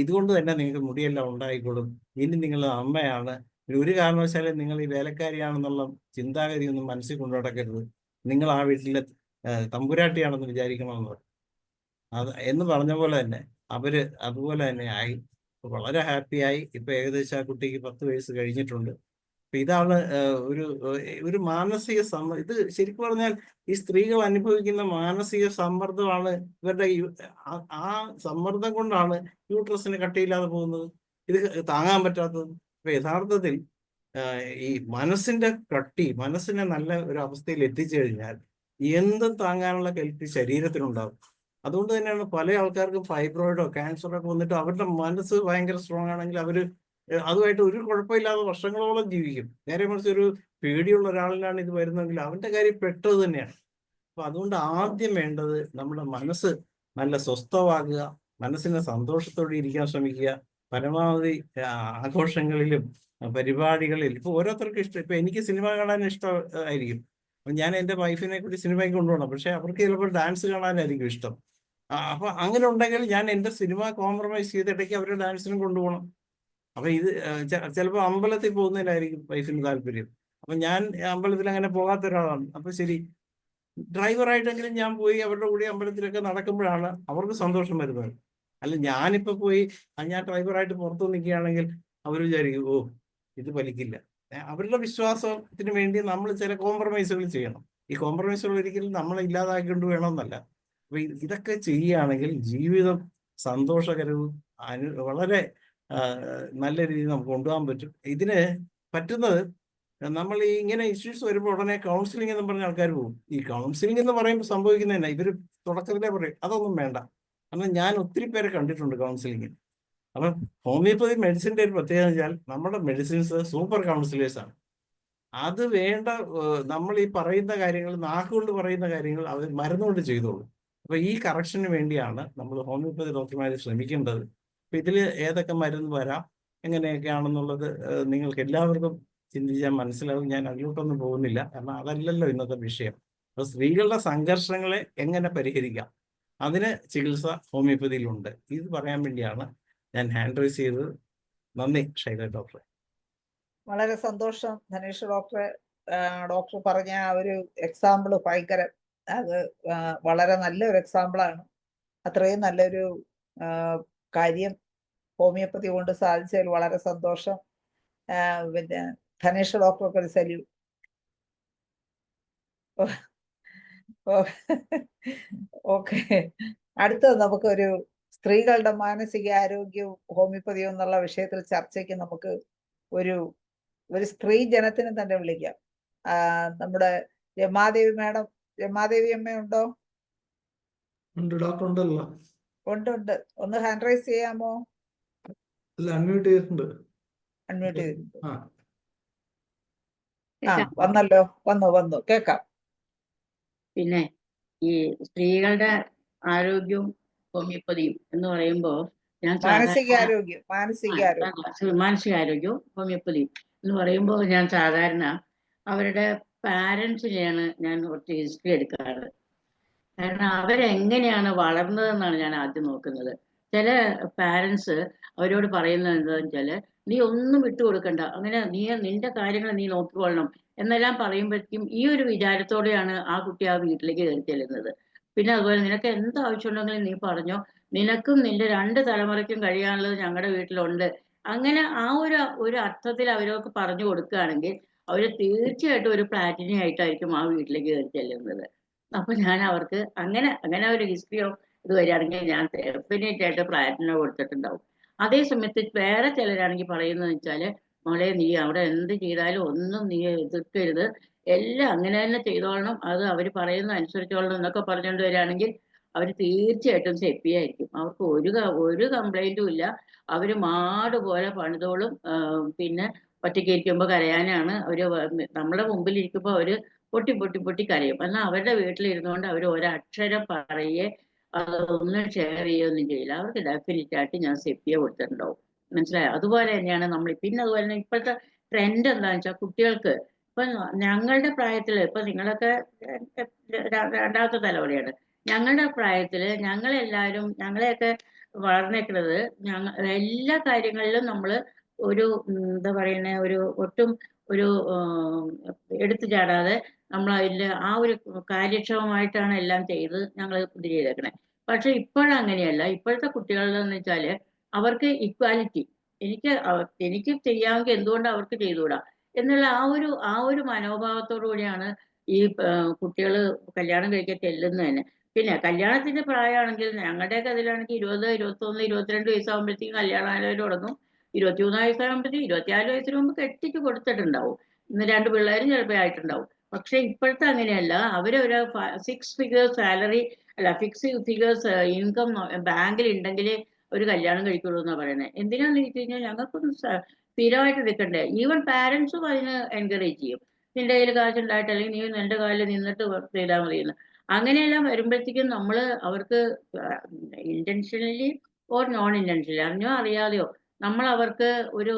ഇതുകൊണ്ട് തന്നെ നിങ്ങൾക്ക് മുടിയെല്ലാം ഉണ്ടായിക്കോളും, ഇനി നിങ്ങൾ അമ്മയാണ്, ഒരു കാരണവശാലും നിങ്ങൾ ഈ വേലക്കാരിയാണെന്നുള്ള ചിന്താഗതി ഒന്നും മനസ്സിൽ കൊണ്ടു നടക്കരുത്, നിങ്ങൾ ആ വീട്ടിലെ തമ്പുരാട്ടിയാണെന്ന് വിചാരിക്കണമെന്ന് പറഞ്ഞു. എന്ന് പറഞ്ഞ പോലെ തന്നെ അവര് അതുപോലെ തന്നെ ആയി, വളരെ ഹാപ്പിയായി. ഇപ്പൊ ഏകദേശം ആ കുട്ടിക്ക് 10 വയസ്സ് കഴിഞ്ഞിട്ടുണ്ട്. അപ്പൊ ഇതാണ് ഒരു മാനസിക ഇത് ശരിക്കും പറഞ്ഞാൽ ഈ സ്ത്രീകൾ അനുഭവിക്കുന്ന മാനസിക സമ്മർദ്ദമാണ് ഇവരുടെ ആ സമ്മർദ്ദം കൊണ്ടാണ് യൂട്രസിന് കട്ടിയില്ലാതെ പോകുന്നത്, ഇത് താങ്ങാൻ പറ്റാത്തത്. അപ്പൊ യഥാർത്ഥത്തിൽ ഈ മനസ്സിന്റെ കട്ടി മനസ്സിനെ നല്ല ഒരു അവസ്ഥയിൽ എത്തിച്ചു കഴിഞ്ഞാൽ എന്തും താങ്ങാനുള്ള കെൽപ്പ് ശരീരത്തിനുണ്ടാവും. അതുകൊണ്ട് തന്നെയാണ് പല ആൾക്കാർക്കും ഫൈബ്രോയിഡോ ക്യാൻസറോ ഒക്കെ വന്നിട്ട് അവരുടെ മനസ്സ് ഭയങ്കര സ്ട്രോങ് ആണെങ്കിൽ അവർ അതുമായിട്ട് ഒരു കുഴപ്പമില്ലാതെ വർഷങ്ങളോളം ജീവിക്കും. നേരെ മറിച്ച് ഒരു പേടിയുള്ള ഒരാളിനാണ് ഇത് വരുന്നതെങ്കിൽ അവന്റെ കാര്യം പെട്ടത് തന്നെയാണ്. അപ്പൊ അതുകൊണ്ട് ആദ്യം വേണ്ടത് നമ്മുടെ മനസ്സ് നല്ല സ്വസ്ഥമാകുക, മനസ്സിനെ സന്തോഷത്തോടെ ഇരിക്കാൻ ശ്രമിക്കുക, പരമാവധി ആഘോഷങ്ങളിലും പരിപാടികളിൽ ഇപ്പൊ ഓരോരുത്തർക്കും ഇഷ്ടം. ഇപ്പൊ എനിക്ക് സിനിമ കാണാൻ ഇഷ്ടമായിരിക്കും, അപ്പൊ ഞാൻ എൻ്റെ വൈഫിനെ കൂടി സിനിമയ്ക്ക് കൊണ്ടുപോകണം, പക്ഷെ അവർക്ക് ചിലപ്പോൾ ഡാൻസ് കാണാനായിരിക്കും ഇഷ്ടം. അപ്പൊ അങ്ങനെ ഉണ്ടെങ്കിൽ ഞാൻ എൻ്റെ സിനിമ കോംപ്രമൈസ് ചെയ്തിടയ്ക്ക് അവരുടെ ഡാൻസിനും കൊണ്ടുപോകണം. അപ്പൊ ഇത് ചിലപ്പോൾ അമ്പലത്തിൽ പോകുന്നതിനായിരിക്കും വൈഫിന് താല്പര്യം, അപ്പൊ ഞാൻ അമ്പലത്തിൽ അങ്ങനെ പോകാത്ത ഒരാളാണ്. അപ്പൊ ശരി, ഡ്രൈവറായിട്ടെങ്കിലും ഞാൻ പോയി അവരുടെ കൂടെ അമ്പലത്തിലൊക്കെ നടക്കുമ്പോഴാണ് അവർക്ക് സന്തോഷം വരുന്നത്. അല്ല ഞാനിപ്പോ പോയി ഞാൻ ഡ്രൈവറായിട്ട് പുറത്തു നിൽക്കുകയാണെങ്കിൽ അവർ വിചാരിക്കും, ഓ ഇത് ഫലിക്കില്ല. അവരുടെ വിശ്വാസത്തിന് വേണ്ടി നമ്മൾ ചില കോംപ്രമൈസുകൾ ചെയ്യണം. ഈ കോംപ്രമൈസുകൾ ഒരിക്കലും നമ്മളെ ഇല്ലാതാക്കിക്കൊണ്ട് വേണമെന്നല്ല. അപ്പൊ ഇതൊക്കെ ചെയ്യുകയാണെങ്കിൽ ജീവിതം സന്തോഷകരവും വളരെ നല്ല രീതിയിൽ നമുക്ക് കൊണ്ടുപോകാൻ പറ്റും. ഇതിന് പറ്റുന്നത് നമ്മൾ ഈ ഇങ്ങനെ ഇഷ്യൂസ് വരുമ്പോൾ ഉടനെ കൗൺസിലിംഗ് എന്ന് പറഞ്ഞ ആൾക്കാർ പോകും. ഈ കൗൺസിലിംഗ് എന്ന് പറയുമ്പോൾ സംഭവിക്കുന്നതന്നെ ഇവർ തുടക്കത്തിലേ പറയും അതൊന്നും വേണ്ട. കാരണം ഞാൻ ഒത്തിരി പേരെ കണ്ടിട്ടുണ്ട് കൗൺസിലിംഗ്. അപ്പം ഹോമിയോപ്പതി മെഡിസിൻ്റെ ഒരു പ്രത്യേകത വെച്ചാൽ നമ്മുടെ മെഡിസിൻസ് സൂപ്പർ കൗൺസിലേഴ്സ് ആണ്. അത് വേണ്ട, നമ്മൾ ഈ പറയുന്ന കാര്യങ്ങൾ നാക്കുകൊണ്ട് പറയുന്ന കാര്യങ്ങൾ അവർ മരുന്നുകൊണ്ട് ചെയ്തോളൂ. അപ്പൊ ഈ കറക്ഷന് വേണ്ടിയാണ് നമ്മൾ ഹോമിയോപ്പതി ഡോക്ടർമാർ ശ്രമിക്കേണ്ടത്. അപ്പൊ ഇതിൽ ഏതൊക്കെ മരുന്ന് വരാം, എങ്ങനെയൊക്കെയാണെന്നുള്ളത് നിങ്ങൾക്ക് എല്ലാവർക്കും ചിന്തിച്ചാൽ മനസ്സിലാവും. ഞാൻ അതിലോട്ടൊന്നും പോകുന്നില്ല, കാരണം അതല്ലല്ലോ ഇന്നത്തെ വിഷയം. അപ്പൊ സ്ത്രീകളുടെ സംഘർഷങ്ങളെ എങ്ങനെ പരിഹരിക്കാം, അതിന് ചികിത്സ ഹോമിയോപ്പതിയിലുണ്ട്. ഇത് പറയാൻ വേണ്ടിയാണ് ഞാൻ ഹാൻഡ് റൈസ് ചെയ്തത്. നന്ദി ഷൈല ഡോക്ടറെ. വളരെ സന്തോഷം ധനേഷ് ഡോക്ടറെ. ഡോക്ടർ പറഞ്ഞ ആ ഒരു എക്സാമ്പിൾ ഭയങ്കര, അത് വളരെ നല്ലൊരു എക്സാമ്പിളാണ്. അത്രയും നല്ലൊരു കാര്യം ഹോമിയോപ്പതി കൊണ്ട് സാധിച്ചതിൽ വളരെ സന്തോഷം. പിന്നെ ധനേഷ് ഡോക്ടർക്ക് ഒരു സല്യൂട്ട്. ഓക്കെ, അടുത്തത് നമുക്കൊരു സ്ത്രീകളുടെ മാനസികാരോഗ്യവും ഹോമിയോപ്പതിയും എന്നുള്ള വിഷയത്തിൽ ചർച്ചയ്ക്ക് നമുക്ക് ഒരു സ്ത്രീ ജനത്തിന് തന്നെ വിളിക്കാം. നമ്മുടെ രമാദേവി മാഡം, രമാദേവി അമ്മ ഉണ്ടോ? ഡോക്ടർ ഉണ്ടല്ലോ. ഉണ്ട്. ഒന്ന് ഹാൻഡ് റൈസ് ചെയ്യാമോ? അൺമ്യൂട്ട് ചെയ്തിട്ടുണ്ട്. അൺമ്യൂട്ട് ചെയ്തിട്ടുണ്ട്. കേൾക്കാം. വന്നല്ലോ, വന്നു കേക്കാം. പിന്നെ ഈ സ്ത്രീകളുടെ ആരോഗ്യവും ഹോമിയോപ്പതിയും എന്ന് പറയുമ്പോൾ ഞാൻ മാനസികാരോഗ്യവും ഹോമിയോപ്പതിയും എന്ന് പറയുമ്പോൾ ഞാൻ സാധാരണ അവരുടെ പാരൻസിനെയാണ് ഞാൻ കുറച്ച് ഹിസ്റ്ററി എടുക്കാറ്. കാരണം അവരെങ്ങനെയാണ് വളർന്നതെന്നാണ് ഞാൻ ആദ്യം നോക്കുന്നത്. ചില പാരൻസ് അവരോട് പറയുന്നത് എന്താണെന്ന് വെച്ചാൽ, നീ ഒന്നും വിട്ടുകൊടുക്കണ്ട, അങ്ങനെ നിന്റെ കാര്യങ്ങൾ നീ നോക്കിക്കൊള്ളണം എന്നെല്ലാം പറയുമ്പോഴേക്കും ഈ ഒരു വിചാരത്തോടെയാണ് ആ കുട്ടി ആ വീട്ടിലേക്ക് കയറി ചെല്ലുന്നത്. പിന്നെ അതുപോലെ നിനക്ക് എന്ത് ആവശ്യമുണ്ടെങ്കിലും നീ പറഞ്ഞോ, നിനക്കും നിന്റെ 2 തലമുറയ്ക്കും കഴിയാനുള്ളത് ഞങ്ങളുടെ വീട്ടിലുണ്ട്. അങ്ങനെ ആ ഒരു അർത്ഥത്തിൽ അവരൊക്കെ പറഞ്ഞു കൊടുക്കുകയാണെങ്കിൽ അവർ തീർച്ചയായിട്ടും ഒരു പ്ലാറ്റിനി ആയിട്ടായിരിക്കും ആ വീട്ടിലേക്ക് കയറി ചെല്ലുന്നത്. അപ്പൊ ഞാൻ അവർക്ക് അങ്ങനെ ഒരു ഹിസ്റ്ററിയോ ഇത് വരികയാണെങ്കിൽ ഞാൻ ഡെഫിനറ്റ് ആയിട്ട് പ്ലാറ്റിനോ കൊടുത്തിട്ടുണ്ടാവും. അതേ സമയത്ത് വേറെ ചിലരാണെങ്കിൽ പറയുന്നത് വെച്ചാല്, മോളെ നീ അവിടെ എന്ത് ചെയ്താലും ഒന്നും നീ എതിർക്കരുത്, എല്ലാം അങ്ങനെ തന്നെ ചെയ്തോളണം, അത് അവർ പറയുന്ന അനുസരിച്ചോളണം എന്നൊക്കെ പറഞ്ഞുകൊണ്ട് വരികയാണെങ്കിൽ അവർ തീർച്ചയായിട്ടും സെപ്പിയായിരിക്കും. അവർക്ക് ഒരു കംപ്ലൈന്റും ഇല്ല. അവർ മാട് പോലെ പണിതോളും. പിന്നെ ഒറ്റയ്ക്ക് ഇരിക്കുമ്പോൾ കരയാനാണ് അവര്, നമ്മുടെ മുമ്പിൽ ഇരിക്കുമ്പോൾ അവര് പൊട്ടി കരയും. എന്നാൽ അവരുടെ വീട്ടിലിരുന്നുകൊണ്ട് അവർ ഒരക്ഷരം പറയേ അതൊന്നും ഷെയർ ചെയ്യുകയൊന്നും ചെയ്യില്ല. അവർക്ക് ഡെഫിനറ്റ് ആയിട്ട് ഞാൻ സെപ്പിയ കൊടുത്തിട്ടുണ്ടാവും. മനസ്സിലായോ? അതുപോലെ തന്നെയാണ് നമ്മൾ. പിന്നെ അതുപോലെ തന്നെ ഇപ്പോഴത്തെ ട്രെൻഡ് എന്താണെന്ന് വെച്ചാൽ, കുട്ടികൾക്ക് ഇപ്പൊ ഞങ്ങളുടെ പ്രായത്തില്, ഇപ്പൊ നിങ്ങളൊക്കെ രണ്ടാമത്തെ തലമുറയാണ്. ഞങ്ങളുടെ പ്രായത്തില് ഞങ്ങളെല്ലാവരും, ഞങ്ങളെയൊക്കെ വളർന്നേക്കുന്നത് എല്ലാ കാര്യങ്ങളിലും നമ്മള് ഒരു എന്താ പറയുന്ന ഒട്ടും ഒരു എടുത്തു ചാടാതെ നമ്മൾ അതിൻ്റെ ആ ഒരു കാര്യക്ഷമമായിട്ടാണ് എല്ലാം ചെയ്ത് ഞങ്ങൾ ഇത് ചെയ്തേക്കണേ. പക്ഷെ ഇപ്പോഴങ്ങനെയല്ല. ഇപ്പോഴത്തെ കുട്ടികളെന്ന് വെച്ചാല് അവർക്ക് ഇക്വാലിറ്റി, എനിക്ക് ചെയ്യാമെങ്കിൽ എന്തുകൊണ്ട് അവർക്ക് ചെയ്തുകൂടാ എന്നുള്ള ആ ഒരു മനോഭാവത്തോടു കൂടിയാണ് ഈ കുട്ടികൾ കല്യാണം കഴിക്കാൻ ചെല്ലുന്നത് തന്നെ. പിന്നെ കല്യാണത്തിന്റെ പ്രായമാണെങ്കിൽ ഞങ്ങളുടെയൊക്കെ അതിലാണെങ്കിൽ 20, 21, 22 വയസ്സാകുമ്പോഴത്തേക്കും കല്യാണാലോചന തുടങ്ങും. 23 വയസ്സാകുമ്പോഴത്തേക്കും 24 വയസ്സിന് മുമ്പ് കെട്ടിച്ച് കൊടുത്തിട്ടുണ്ടാവും. ഇന്ന് 2 പിള്ളേരും ചിലപ്പോൾ ആയിട്ടുണ്ടാവും. പക്ഷെ ഇപ്പോഴത്തെ അങ്ങനെയല്ല. അവരൊരു 6 ഫിഗേഴ്സ് സാലറി, അല്ല 6 ഫിഗേഴ്സ് ഇൻകം ബാങ്കിൽ ഉണ്ടെങ്കിൽ ഒരു കല്യാണം കഴിക്കുള്ളൂ എന്നാണ് പറയുന്നത്. എന്തിനാന്ന് ചോദിച്ചു കഴിഞ്ഞാൽ ഞങ്ങൾക്കൊന്നും സ്ഥിരമായിട്ട് എടുക്കണ്ടേ. ഈവൻ പാരൻസും അതിന് എൻകറേജ് ചെയ്യും. നിന്റെ കയ്യിൽ കാശുണ്ടായിട്ട്, അല്ലെങ്കിൽ നീ നിന്റെ കാലിൽ നിന്നിട്ട് വർക്ക് ചെയ്താൽ മതിയെന്ന്. അങ്ങനെയെല്ലാം വരുമ്പോഴത്തേക്കും നമ്മൾ അവർക്ക് ഇന്റൻഷനലി ഓർ നോൺ ഇന്റൻഷനലി, അറിഞ്ഞോ അറിയാതെയോ നമ്മൾ അവർക്ക് ഒരു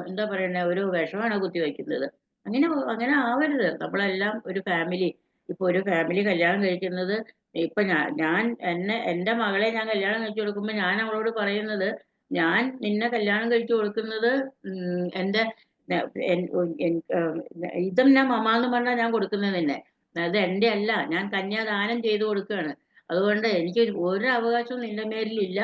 എന്താ പറയുന്നത്, ഒരു വിഷമാണ് കുത്തി വയ്ക്കുന്നത്. അങ്ങനെ ആവരുത്. നമ്മളെല്ലാം ഒരു ഫാമിലി, ഇപ്പൊ ഒരു ഫാമിലി കല്യാണം കഴിക്കുന്നത്, ഇപ്പൊ ഞാൻ എന്റെ മകളെ ഞാൻ കല്യാണം കഴിച്ചു കൊടുക്കുമ്പോൾ ഞാൻ അവളോട് പറയുന്നത്, ഞാൻ നിന്നെ കല്യാണം കഴിച്ചു കൊടുക്കുന്നത് എന്റെ ഇതും ഞാൻ മമ എന്ന് പറഞ്ഞാൽ ഞാൻ കൊടുക്കുന്നത് തന്നെ, അത് എന്റെ അല്ല, ഞാൻ കന്യാദാനം ചെയ്തു കൊടുക്കുകയാണ്. അതുകൊണ്ട് എനിക്ക് ഒരു അവകാശവും നിന്റെ മേലിലില്ല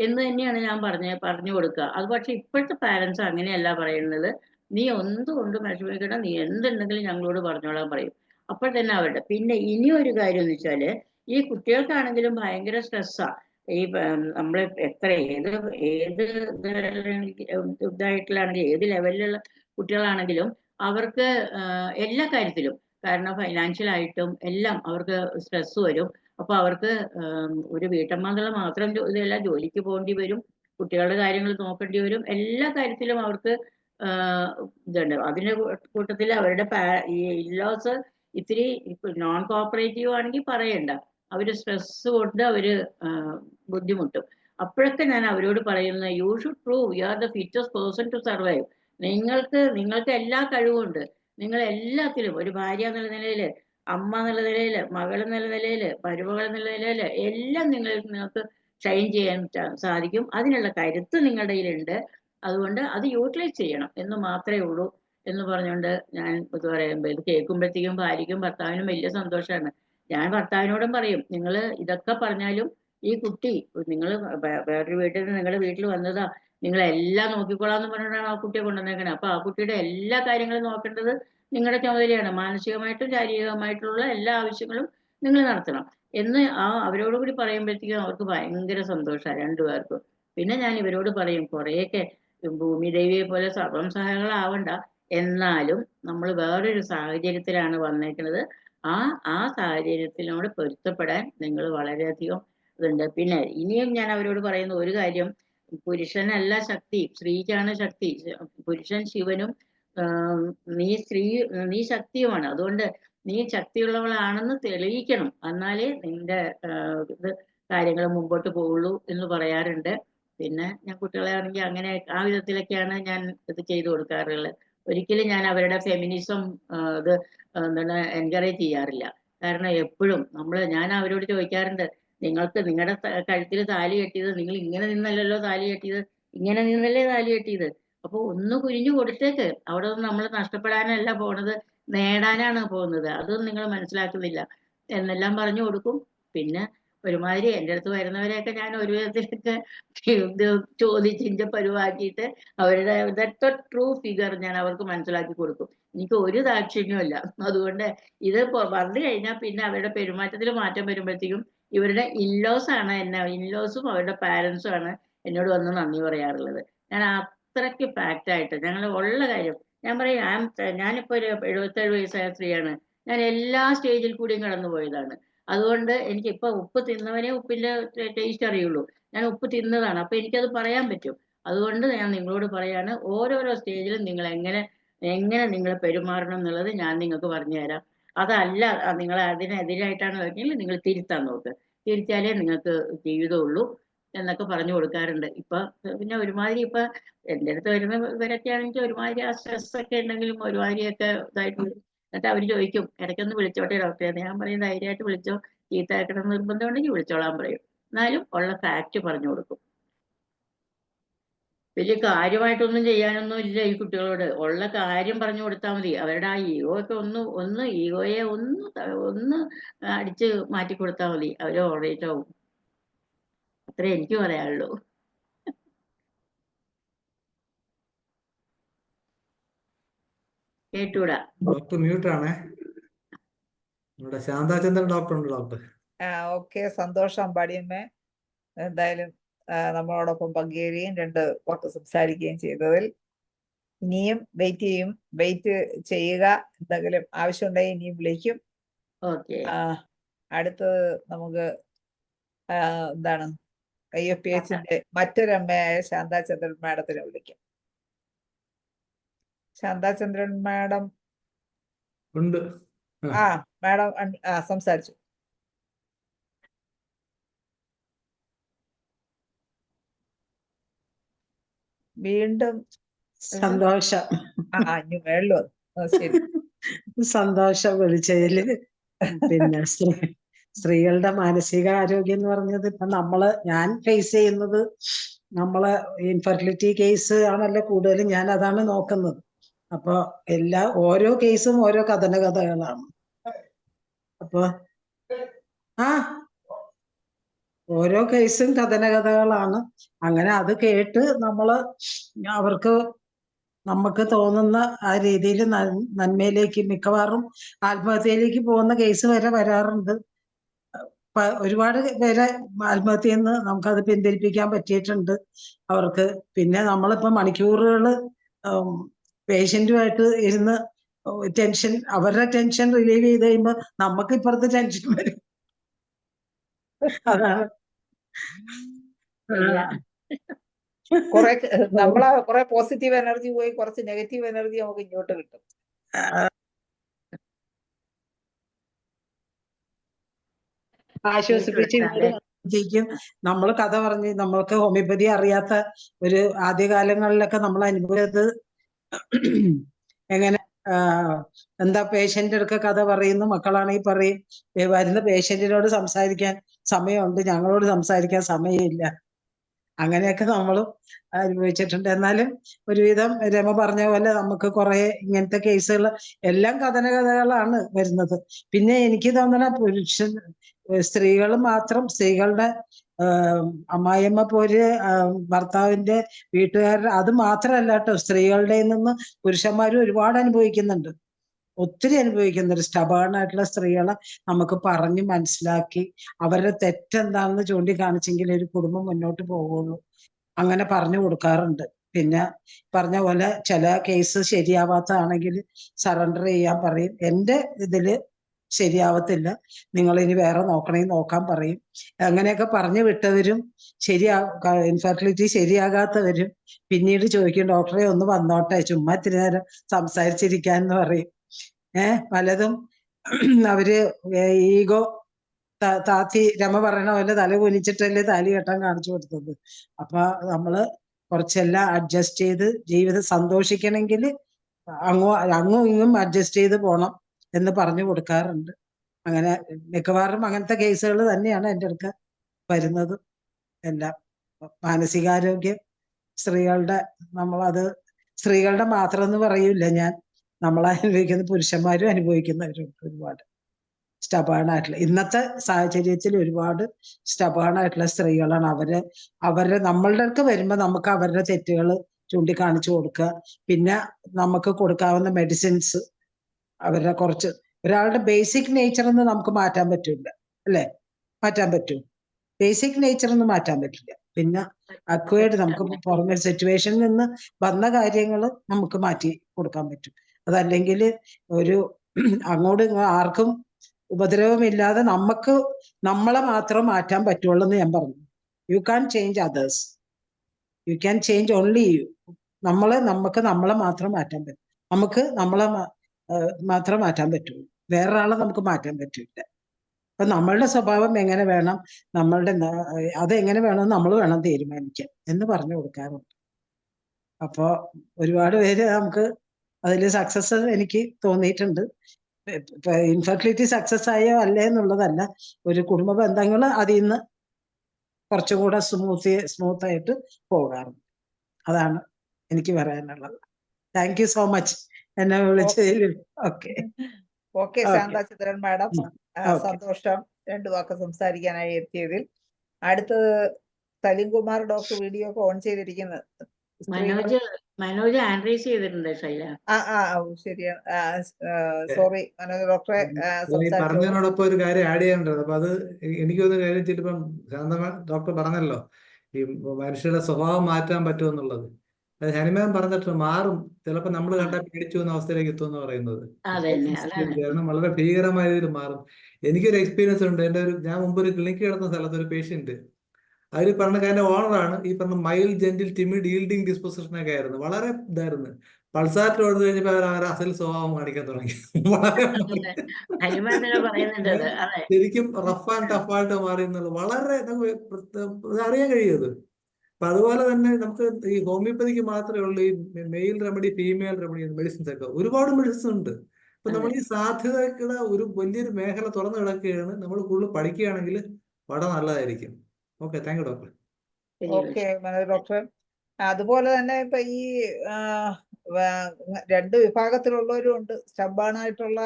എന്ന് തന്നെയാണ് ഞാൻ പറഞ്ഞു കൊടുക്കുക. അത് പക്ഷെ ഇപ്പോഴത്തെ പാരന്റ്സ് അങ്ങനെയല്ല പറയുന്നത്. നീ എന്തുകൊണ്ടും വിഷമിക്കണം, നീ എന്തുണ്ടെങ്കിലും ഞങ്ങളോട് പറഞ്ഞോളാൻ പറയും. അപ്പോൾ തന്നെ അവരുടെ. പിന്നെ ഇനി ഒരു കാര്യം എന്ന് വെച്ചാല്, ഈ കുട്ടികൾക്കാണെങ്കിലും ഭയങ്കര സ്ട്രെസ്സാ. ഈ നമ്മള് ഏത് ഇതായിട്ടുള്ളാണെങ്കിലും, ഏത് ലെവലിലുള്ള കുട്ടികളാണെങ്കിലും അവർക്ക് എല്ലാ കാര്യത്തിലും, കാരണം ഫൈനാൻഷ്യൽ ആയിട്ടും എല്ലാം അവർക്ക് സ്ട്രെസ് വരും. അപ്പൊ അവർക്ക് ഒരു വീട്ടമ്മ എന്നുള്ള മാത്രം ഇതല്ല, ജോലിക്ക് പോകേണ്ടി വരും, കുട്ടികളുടെ കാര്യങ്ങൾ നോക്കേണ്ടി വരും, എല്ലാ കാര്യത്തിലും അവർക്ക് ഇതുണ്ട്. അതിന്റെ കൂട്ടത്തിൽ അവരുടെ ഈ ഇല്ലോസ് ഇത്തിരി നോൺ കോപ്പറേറ്റീവ് ആണെങ്കിൽ പറയണ്ട, അവര് സ്ട്രെസ് കൊണ്ട് അവര് ബുദ്ധിമുട്ടും. അപ്പോഴൊക്കെ ഞാൻ അവരോട് പറയുന്നത്, you should prove you are the fittest person to survive. നിങ്ങൾക്ക് എല്ലാ കഴിവുമുണ്ട്. നിങ്ങൾ എല്ലാത്തിലും, ഒരു ഭാര്യ എന്നുള്ള നിലയിൽ, അമ്മ എന്നുള്ള നിലയിൽ, മകൾ എന്നുള്ള നിലയിൽ, മരുമകൾ എന്നുള്ള നിലയിൽ, എല്ലാം നിങ്ങൾക്ക് ഷൈൻ ചെയ്യാൻ സാധിക്കും. അതിനുള്ള കരുത്ത് നിങ്ങളുടെ കയ്യിലുണ്ട്. അതുകൊണ്ട് അത് യൂട്ടിലൈസ് ചെയ്യണം എന്ന് മാത്രമേ ഉള്ളൂ എന്ന് പറഞ്ഞുകൊണ്ട് ഞാൻ ഇത് പറയുമ്പോൾ, ഇത് കേൾക്കുമ്പോഴത്തേക്കും ഭാര്യയ്ക്കും ഭർത്താവിനും വലിയ സന്തോഷമാണ്. ഞാൻ ഭർത്താവിനോടും പറയും, നിങ്ങൾ ഇതൊക്കെ പറഞ്ഞാലും ഈ കുട്ടി, നിങ്ങൾ വേറൊരു വീട്ടിൽ നിന്ന് നിങ്ങളുടെ വീട്ടിൽ വന്നതാ, നിങ്ങളെല്ലാം നോക്കിക്കോളാന്ന് പറഞ്ഞിട്ടാണ് ആ കുട്ടിയെ കൊണ്ടുവന്നേക്കണേ. അപ്പൊ ആ കുട്ടിയുടെ എല്ലാ കാര്യങ്ങളും നോക്കേണ്ടത് നിങ്ങളുടെ ചുമതലയാണ്. മാനസികമായിട്ടും ശാരീരികമായിട്ടുള്ള എല്ലാ ആവശ്യങ്ങളും നിങ്ങൾ നടത്തണം എന്ന് അവരോട് കൂടി പറയുമ്പോഴത്തേക്കും അവർക്ക് ഭയങ്കര സന്തോഷമാണ് രണ്ടുപേർക്കും. പിന്നെ ഞാൻ ഇവരോട് പറയും, കുറേയൊക്കെ ഭൂമി ദേവിയെ പോലെ സർവം സഹായങ്ങളാവണ്ട, എന്നാലും നമ്മൾ വേറൊരു സാഹചര്യത്തിലാണ് വന്നേക്കുന്നത്. ആ സാഹചര്യത്തിനോട് പൊരുത്തപ്പെടാൻ നിങ്ങൾ വളരെയധികം ഇതുണ്ട്. പിന്നെ ഇനിയും ഞാൻ അവരോട് പറയുന്ന ഒരു കാര്യം, പുരുഷനല്ല ശക്തി, സ്ത്രീക്കാണ് ശക്തി. പുരുഷൻ ശിവനും നീ ശക്തിയുമാണ്. അതുകൊണ്ട് നീ ശക്തിയുള്ളവളാണെന്ന് തെളിയിക്കണം, എന്നാലേ നിന്റെ ഇത് കാര്യങ്ങൾ മുമ്പോട്ട് പോവുള്ളൂ എന്ന് പറയാറുണ്ട്. പിന്നെ ഞാൻ കുട്ടികളെ ആണെങ്കിൽ അങ്ങനെ ആ വിധത്തിലൊക്കെയാണ് ഞാൻ ഇത് ചെയ്തു കൊടുക്കാറുള്ളത്. ഒരിക്കലും ഞാൻ അവരുടെ ഫെമിനിസം ഇത് എന്താണ് എൻകറേജ് ചെയ്യാറില്ല. കാരണം എപ്പോഴും ഞാൻ അവരോട് ചോദിക്കാറുണ്ട്, നിങ്ങൾക്ക് നിങ്ങളുടെ കഴുത്തിൽ താലി കെട്ടിയത് നിങ്ങൾ ഇങ്ങനെ നിന്നല്ലല്ലോ താലി കെട്ടിയത്, ഇങ്ങനെ നിന്നല്ലേ താലി കെട്ടിയത്. അപ്പൊ ഒന്ന് കുനിഞ്ഞു കൊടുത്തേക്ക്, അവിടെ നിന്ന് നമ്മൾ നഷ്ടപ്പെടാനല്ല പോണത്, നേടാനാണ് പോകുന്നത്. അതൊന്നും നിങ്ങൾ മനസ്സിലാക്കുന്നില്ല എന്നെല്ലാം പറഞ്ഞു കൊടുക്കും. പിന്നെ ഒരുമാതിരി എൻ്റെ അടുത്ത് വരുന്നവരെയൊക്കെ ഞാൻ ഒരു വിധത്തിലൊക്കെ ചോദിച്ചിന്റെ പരുവാക്കിയിട്ട് അവരുടെ ട്രൂ ഫിഗർ ഞാൻ അവർക്ക് മനസ്സിലാക്കി കൊടുക്കും. എനിക്ക് ഒരു ദാക്ഷിണ്യമില്ല. അതുകൊണ്ട് ഇത് വന്നു കഴിഞ്ഞാൽ പിന്നെ അവരുടെ പെരുമാറ്റത്തിൽ മാറ്റം വരുമ്പോഴത്തേക്കും ഇവരുടെ ഇൻലോസും അവരുടെ പാരൻസും ആണ് എന്നോട് വന്ന് നന്ദി പറയാറുള്ളത്. ഞാൻ അത്രയ്ക്ക് ഫാക്റ്റായിട്ട് ഞങ്ങൾ ഉള്ള കാര്യം ഞാൻ പറയും. ഞാനിപ്പോ ഒരു 77 വയസ്സായ സ്ത്രീയാണ്. ഞാൻ എല്ലാ സ്റ്റേജിൽ കൂടിയും കടന്നു പോയതാണ്. അതുകൊണ്ട് എനിക്കിപ്പോ ഉപ്പ് തിന്നവനേ ഉപ്പിന്റെ ടേസ്റ്റ് അറിയുള്ളൂ. ഞാൻ ഉപ്പ് തിന്നതാണ്, അപ്പൊ എനിക്കത് പറയാൻ പറ്റും. അതുകൊണ്ട് ഞാൻ നിങ്ങളോട് പറയാണ്, ഓരോരോ സ്റ്റേജിലും നിങ്ങൾ എങ്ങനെ നിങ്ങൾ പെരുമാറണം എന്നുള്ളത് ഞാൻ നിങ്ങൾക്ക് പറഞ്ഞു തരാം. അതല്ല നിങ്ങൾ അതിനെതിരായിട്ടാണ് പറഞ്ഞെങ്കിൽ നിങ്ങൾ തിരുത്താൻ നോക്ക്, തിരിച്ചാലേ നിങ്ങൾക്ക് ജീവിതമുള്ളൂ എന്നൊക്കെ പറഞ്ഞു കൊടുക്കാറുണ്ട്. ഇപ്പൊ പിന്നെ ഒരുമാതിരി ഇപ്പൊ എൻ്റെ അടുത്ത് വരുന്ന ഇവരൊക്കെ ആണെങ്കിൽ ഒരുമാതിരി ആ സ്ട്രെസ് ഒക്കെ ഉണ്ടെങ്കിലും ഒരുമാതിരിയൊക്കെ ഇതായിട്ട്, എന്നിട്ട് അവർ ചോദിക്കും, ഇടയ്ക്കൊന്ന് വിളിച്ചോട്ടെ ഡോക്ടറെ. ഞാൻ പറയും, ധൈര്യമായിട്ട് വിളിച്ചോ, ചീത്തയാക്കണം നിർബന്ധം ഉണ്ടെങ്കിൽ വിളിച്ചോളാൻ പറയും. എന്നാലും ഉള്ള ഫാക്റ്റ് പറഞ്ഞു കൊടുക്കും. വലിയ കാര്യമായിട്ടൊന്നും ചെയ്യാനൊന്നും ഇല്ല ഈ കുട്ടികളോട്, ഉള്ള കാര്യം പറഞ്ഞു കൊടുത്താൽ മതി. അവരുടെ ആ ഈഗോ ഒക്കെ ഈഗോയെ ഒന്ന് അടിച്ച് മാറ്റി കൊടുത്താൽ മതി, അവര് ഓൾറൈറ്റ് ആവും. അത്രേ എനിക്ക് പറയാനുള്ളൂ. കേട്ടൂടാ. ഡോക്ടർ മ്യൂട്ടാണേ. നമ്മുടെ ശാന്താചന്ദ്രൻ ഡോക്ടർ ഉണ്ട്. ഡോക്ടർ ഓക്കെ, സന്തോഷം അമ്പാടിയമ്മേ. എന്തായാലും നമ്മളോടൊപ്പം പങ്കുചേരുകയും 2 വാക്ക് സംസാരിക്കുകയും ചെയ്തതിൽ. ഇനിയും വെയിറ്റ് ചെയ്യുക. എന്തെങ്കിലും ആവശ്യമുണ്ടെങ്കിൽ ഇനിയും വിളിക്കും. ഓക്കെ. അടുത്തത് നമുക്ക് എന്താണ് IFPHന്റെ മറ്റൊരമ്മയായ ശാന്താചന്ദ്രൻ മാഡത്തിനെ വിളിക്കാം. ശാന്താചന്ദ്രൻ മാഡം ഉണ്ട്. മാഡം സംസാരിച്ചു. വീണ്ടും സന്തോഷം. മേളിൽ ശരി. സന്തോഷം വിളിച്ചതില്. പിന്നെ സ്ത്രീകളുടെ മാനസിക ആരോഗ്യം എന്ന് പറഞ്ഞത് ഇപ്പൊ ഞാൻ ഫേസ് ചെയ്യുന്നത് ഇൻഫെർട്ടിലിറ്റി കേസ് ആണല്ലോ കൂടുതലും. ഞാൻ അതാണ് നോക്കുന്നത്. അപ്പൊ ഓരോ കേസും ഓരോ കഥനകഥകളാണ്. അപ്പൊ ഓരോ കേസും കഥനകഥകളാണ്. അങ്ങനെ അത് കേട്ട് നമുക്ക് തോന്നുന്ന ആ രീതിയിൽ നന്മയിലേക്ക്, മിക്കവാറും ആത്മഹത്യയിലേക്ക് പോകുന്ന കേസ് വരെ വരാറുണ്ട്. ഒരുപാട് പേരെ ആത്മഹത്യയിൽ നിന്ന് നമുക്കത് പിന്തിരിപ്പിക്കാൻ പറ്റിയിട്ടുണ്ട് അവർക്ക്. പിന്നെ നമ്മളിപ്പോ മണിക്കൂറുകൾ പേഷ്യന്റുമായിട്ട് ഇരുന്ന് അവരുടെ ടെൻഷൻ റിലീവ് ചെയ്ത് കഴിയുമ്പോൾ നമുക്ക് ഇപ്പുറത്ത് ടെൻഷൻ വരും. അതാണ് കുറെ പോസിറ്റീവ് എനർജി പോയി കുറച്ച് നെഗറ്റീവ് എനർജി നമുക്ക് ഇങ്ങോട്ട് കിട്ടും. ആശ്വസിപ്പിച്ച് നമ്മൾ കഥ പറഞ്ഞ്, നമ്മൾക്ക് ഹോമിയോപ്പതി അറിയാത്ത ഒരു ആദ്യകാലങ്ങളിലൊക്കെ നമ്മൾ അനുഭവത് എങ്ങനെ എന്താ പേഷ്യന്റ് അടുക്ക കഥ പറയുന്നു, മക്കളാണെങ്കിൽ പറയും വരുന്ന പേഷ്യന്റിനോട് സംസാരിക്കാൻ സമയമുണ്ട്, ഞങ്ങളോട് സംസാരിക്കാൻ സമയമില്ല. അങ്ങനെയൊക്കെ നമ്മളും അനുഭവിച്ചിട്ടുണ്ട്. എന്നാലും ഒരുവിധം രമ പറഞ്ഞ പോലെ നമുക്ക് കുറെ ഇങ്ങനത്തെ കേസുകൾ എല്ലാം കഥനകഥകളാണ് വരുന്നത്. പിന്നെ എനിക്ക് തോന്നണ സ്ത്രീകൾ മാത്രം, സ്ത്രീകളുടെ അമ്മായിയമ്മ പോര്, ഭർത്താവിന്റെ വീട്ടുകാരുടെ, അത് മാത്രമല്ല കേട്ടോ, സ്ത്രീകളുടെ നിന്ന് പുരുഷന്മാരും ഒരുപാട് അനുഭവിക്കുന്നുണ്ട്, ഒത്തിരി അനുഭവിക്കുന്നുണ്ട്. സ്റ്റബേണായിട്ടുള്ള സ്ത്രീകളെ നമുക്ക് പറഞ്ഞ് മനസ്സിലാക്കി അവരുടെ തെറ്റെന്താണെന്ന് ചൂണ്ടിക്കാണിച്ചെങ്കിൽ ഒരു കുടുംബം മുന്നോട്ട് പോകുള്ളൂ. അങ്ങനെ പറഞ്ഞു കൊടുക്കാറുണ്ട്. പിന്നെ പറഞ്ഞ പോലെ ചില കേസ് ശരിയാവാത്തതാണെങ്കിൽ സറണ്ടർ ചെയ്യാൻ പറയും. എൻ്റെ ഇതില് ശരിയാവത്തില്ല, നിങ്ങൾ ഇനി വേറെ നോക്കണമെങ്കിൽ നോക്കാൻ പറയും. അങ്ങനെയൊക്കെ പറഞ്ഞു വിട്ടവരും ഇൻഫെർട്ടിലിറ്റി ശരിയാകാത്തവരും പിന്നീട് ചോദിക്കും, ഡോക്ടറെ ഒന്ന് വന്നോട്ടെ, ചുമ്മാ ഇത്തിരി നേരം സംസാരിച്ചിരിക്കാന്ന് പറയും. പലതും അവര് ഈഗോ താത്തി, രമ പറയണ പോലെ തല കുനിച്ചിട്ടല്ലേ താലി കെട്ടാൻ കാണിച്ചു കൊടുത്തത്. അപ്പൊ നമ്മള് കുറച്ചെല്ലാം അഡ്ജസ്റ്റ് ചെയ്ത് ജീവിതം സന്തോഷിക്കണമെങ്കിൽ അങ്ങും ഇങ്ങും അഡ്ജസ്റ്റ് ചെയ്ത് പോണം എന്ന് പറഞ്ഞു കൊടുക്കാറുണ്ട്. അങ്ങനെ മിക്കവാറും അങ്ങനത്തെ കേസുകൾ തന്നെയാണ് എൻ്റെ അടുക്ക വരുന്നത് എല്ലാം. മാനസികാരോഗ്യം നമ്മളത് സ്ത്രീകളുടെ മാത്രം എന്ന് പറയൂല ഞാൻ, അനുഭവിക്കുന്ന പുരുഷന്മാരും അനുഭവിക്കുന്നവരുണ്ട് ഒരുപാട്. സ്റ്റബേണായിട്ടുള്ള ഇന്നത്തെ സാഹചര്യത്തിൽ ഒരുപാട് സ്റ്റബേണായിട്ടുള്ള സ്ത്രീകളാണ്. അവരുടെ നമ്മളുടെ അടുക്ക് വരുമ്പോൾ നമുക്ക് അവരുടെ തെറ്റുകൾ ചൂണ്ടിക്കാണിച്ചു കൊടുക്കുക. പിന്നെ നമുക്ക് കൊടുക്കാവുന്ന മെഡിസിൻസ്, അവരുടെ ഒരാളുടെ ബേസിക് നേച്ചർ ഒന്നും നമുക്ക് മാറ്റാൻ പറ്റില്ല, അല്ലെ? മാറ്റാൻ പറ്റൂ? ബേസിക് നേച്ചർ ഒന്നും മാറ്റാൻ പറ്റില്ല. പിന്നെ അക്വയർഡ് നമുക്ക് പുറമെ സിറ്റുവേഷനിൽ നിന്ന് വന്ന കാര്യങ്ങൾ നമുക്ക് മാറ്റി കൊടുക്കാൻ പറ്റും. അതല്ലെങ്കിൽ അങ്ങോട്ട് ആർക്കും ഉപദ്രവമില്ലാതെ നമ്മളെ മാത്രം മാറ്റാൻ പറ്റുള്ളൂ എന്ന് ഞാൻ പറഞ്ഞു. You can change others, you can change only you. നമുക്ക് നമ്മളെ മാത്രം മാറ്റാൻ പറ്റും. നമുക്ക് നമ്മളെ മാത്രം മാറ്റാൻ പറ്റുള്ളൂ, വേറൊരാളെ നമുക്ക് മാറ്റാൻ പറ്റില്ല. അപ്പൊ നമ്മളുടെ സ്വഭാവം എങ്ങനെ വേണം, അതെങ്ങനെ വേണമെന്ന് നമ്മൾ വേണം തീരുമാനിക്കാൻ എന്ന് പറഞ്ഞു കൊടുക്കാറുണ്ട്. അപ്പോ ഒരുപാട് പേര് നമുക്ക് അതിൽ സക്സസ് എനിക്ക് തോന്നിയിട്ടുണ്ട്. ഇൻഫെർട്ടിലിറ്റി സക്സസ് ആയോ അല്ലേ എന്നുള്ളതല്ല, ഒരു കുടുംബ ബന്ധങ്ങൾ അതിൽ നിന്ന് കുറച്ചുകൂടെ സ്മൂത്ത് ആയിട്ട് പോകാറുണ്ട്. അതാണ് എനിക്ക് പറയാനുള്ളത്. താങ്ക് യു സോ മച്ച് എന്നെ വിളിച്ചതിൽ. ഓക്കെ ശാന്താചന്ദ്രൻ മാഡം, സന്തോഷം 2 വാക്ക് സംസാരിക്കാനായി എത്തിയതിൽ. അടുത്തത് സലീംകുമാർ ഡോക്ടർ വീഡിയോ ഒക്കെ ഓൺ ചെയ്തിരിക്കുന്നത്. മനോജ് ഹാൻഡ് റൈസ് ചെയ്തിട്ടുണ്ട് ശൈല. ശരിയാണ്, സോറി മനോജ് ഡോക്ടറെ. പറഞ്ഞതിനോടൊപ്പം ഒരു കാര്യം ആഡ് ചെയ്യാനുണ്ടായിരുന്നു. അപ്പൊ അത് എനിക്ക് തോന്നുന്ന കാര്യം ചിലപ്പം ശാന്തമ ഡോക്ടർ പറഞ്ഞല്ലോ, ഈ മനുഷ്യരുടെ സ്വഭാവം മാറ്റാൻ പറ്റുമെന്നുള്ളത്. അത് ഹനുമാൻ പറഞ്ഞിട്ട് മാറും, ചിലപ്പോ നമ്മൾ കണ്ടാൽ പേടിച്ചു എന്ന അവസ്ഥയിലേക്ക് എത്തുമെന്ന് പറയുന്നത്. കാരണം വളരെ ഭീകരമായ രീതിയിൽ മാറും. എനിക്കൊരു എക്സ്പീരിയൻസ് ഉണ്ട്. ഞാൻ മുമ്പ് ഒരു ക്ലിനിക്ക് കിടന്ന സ്ഥലത്ത് ഒരു പേഷ്യന്റ്, അവർ പറഞ്ഞ കാര്യം ഓണറാണ്, ഈ പറഞ്ഞ മൈൽഡ് ജെന്റിൽ ടിമിഡ് ഈൽഡിങ് ഡിസ്പോസിഷനൊക്കെ ആയിരുന്നു, വളരെ ഇതായിരുന്നു. പൾസാറ്റ് കൊടുത്തു കഴിഞ്ഞപ്പോൾ അവർ അസൽ സ്വഭാവം കാണിക്കാൻ തുടങ്ങി. ശരിക്കും റഫ് ആൻഡ് ടഫായിട്ട് മാറി എന്നുള്ളത് വളരെ അറിയാൻ കഴിയുന്നത്. അപ്പൊ അതുപോലെ തന്നെ നമുക്ക് ഈ ഹോമിയോപ്പതിക്ക് മാത്രമേ ഉള്ളൂ ഈ male remedy, female remedy medicines ഒക്കെ. ഒരുപാട് മെഡിസിൻസ് ഉണ്ട്. അപ്പൊ നമ്മൾ ഈ സാധ്യതയുടെ ഒരു വലിയൊരു മേഖല തുറന്നു കിടക്കുകയാണ്. നമ്മൾ കൂടുതൽ പഠിക്കുകയാണെങ്കിൽ വളരെ നല്ലതായിരിക്കും. Okay, thank you doctor. Okay Manoj doctor. അതുപോലെ തന്നെ ഇപ്പൊ ഈ രണ്ട് വിഭാഗത്തിലുള്ളവരും ഉണ്ട്. സ്റ്റബേണായിട്ടുള്ള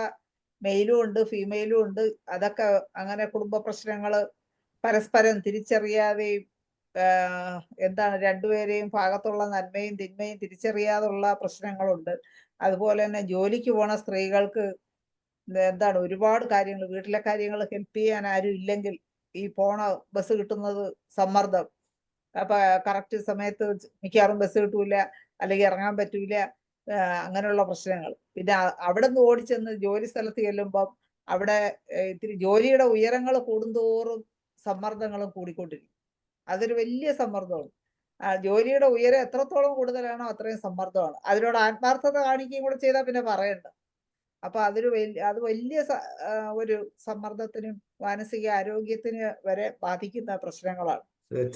മെയിലും ഉണ്ട്, ഫീമെയിലും ഉണ്ട്. അതൊക്കെ അങ്ങനെ കുടുംബ പ്രശ്നങ്ങള് പരസ്പരം തിരിച്ചറിയാതെയും എന്താണ് രണ്ടുപേരെയും ഭാഗത്തുള്ള നന്മയും തിന്മയും തിരിച്ചറിയാതുള്ള പ്രശ്നങ്ങളുണ്ട്. അതുപോലെ തന്നെ ജോലിക്ക് പോണ സ്ത്രീകൾക്ക് എന്താണ് ഒരുപാട് കാര്യങ്ങൾ, വീട്ടിലെ കാര്യങ്ങൾ ഹെൽപ്പ് ചെയ്യാൻ ആരും ഇല്ലെങ്കിൽ ഈ പോണ ബസ് കിട്ടുന്നത് സമ്മർദ്ദം. അപ്പൊ കറക്റ്റ് സമയത്ത് മിക്കവാറും ബസ് കിട്ടൂല, അല്ലെങ്കിൽ ഇറങ്ങാൻ പറ്റൂല, അങ്ങനെയുള്ള പ്രശ്നങ്ങൾ. പിന്നെ അവിടെ നിന്ന് ഓടിച്ചെന്ന് ജോലി സ്ഥലത്ത് ചെല്ലുമ്പം അവിടെ ഇത്തിരി ജോലിയുടെ ഉയരങ്ങൾ കൂടുന്തോറും സമ്മർദ്ദങ്ങളും കൂടിക്കൊണ്ടിരിക്കും. അതൊരു വലിയ സമ്മർദ്ദമാണ്. ജോലിയുടെ ഉയരം എത്രത്തോളം കൂടുതലാണോ അത്രയും സമ്മർദ്ദമാണ്. അതിനോട് ആത്മാർത്ഥത കാണിക്കുകയും കൂടെ ചെയ്താൽ പിന്നെ പറയണ്ട. അപ്പൊ അത് വലിയ ഒരു സമ്മർദ്ദത്തിനും മാനസിക ആരോഗ്യത്തിന് വരെ ബാധിക്കുന്ന പ്രശ്നങ്ങളാണ്.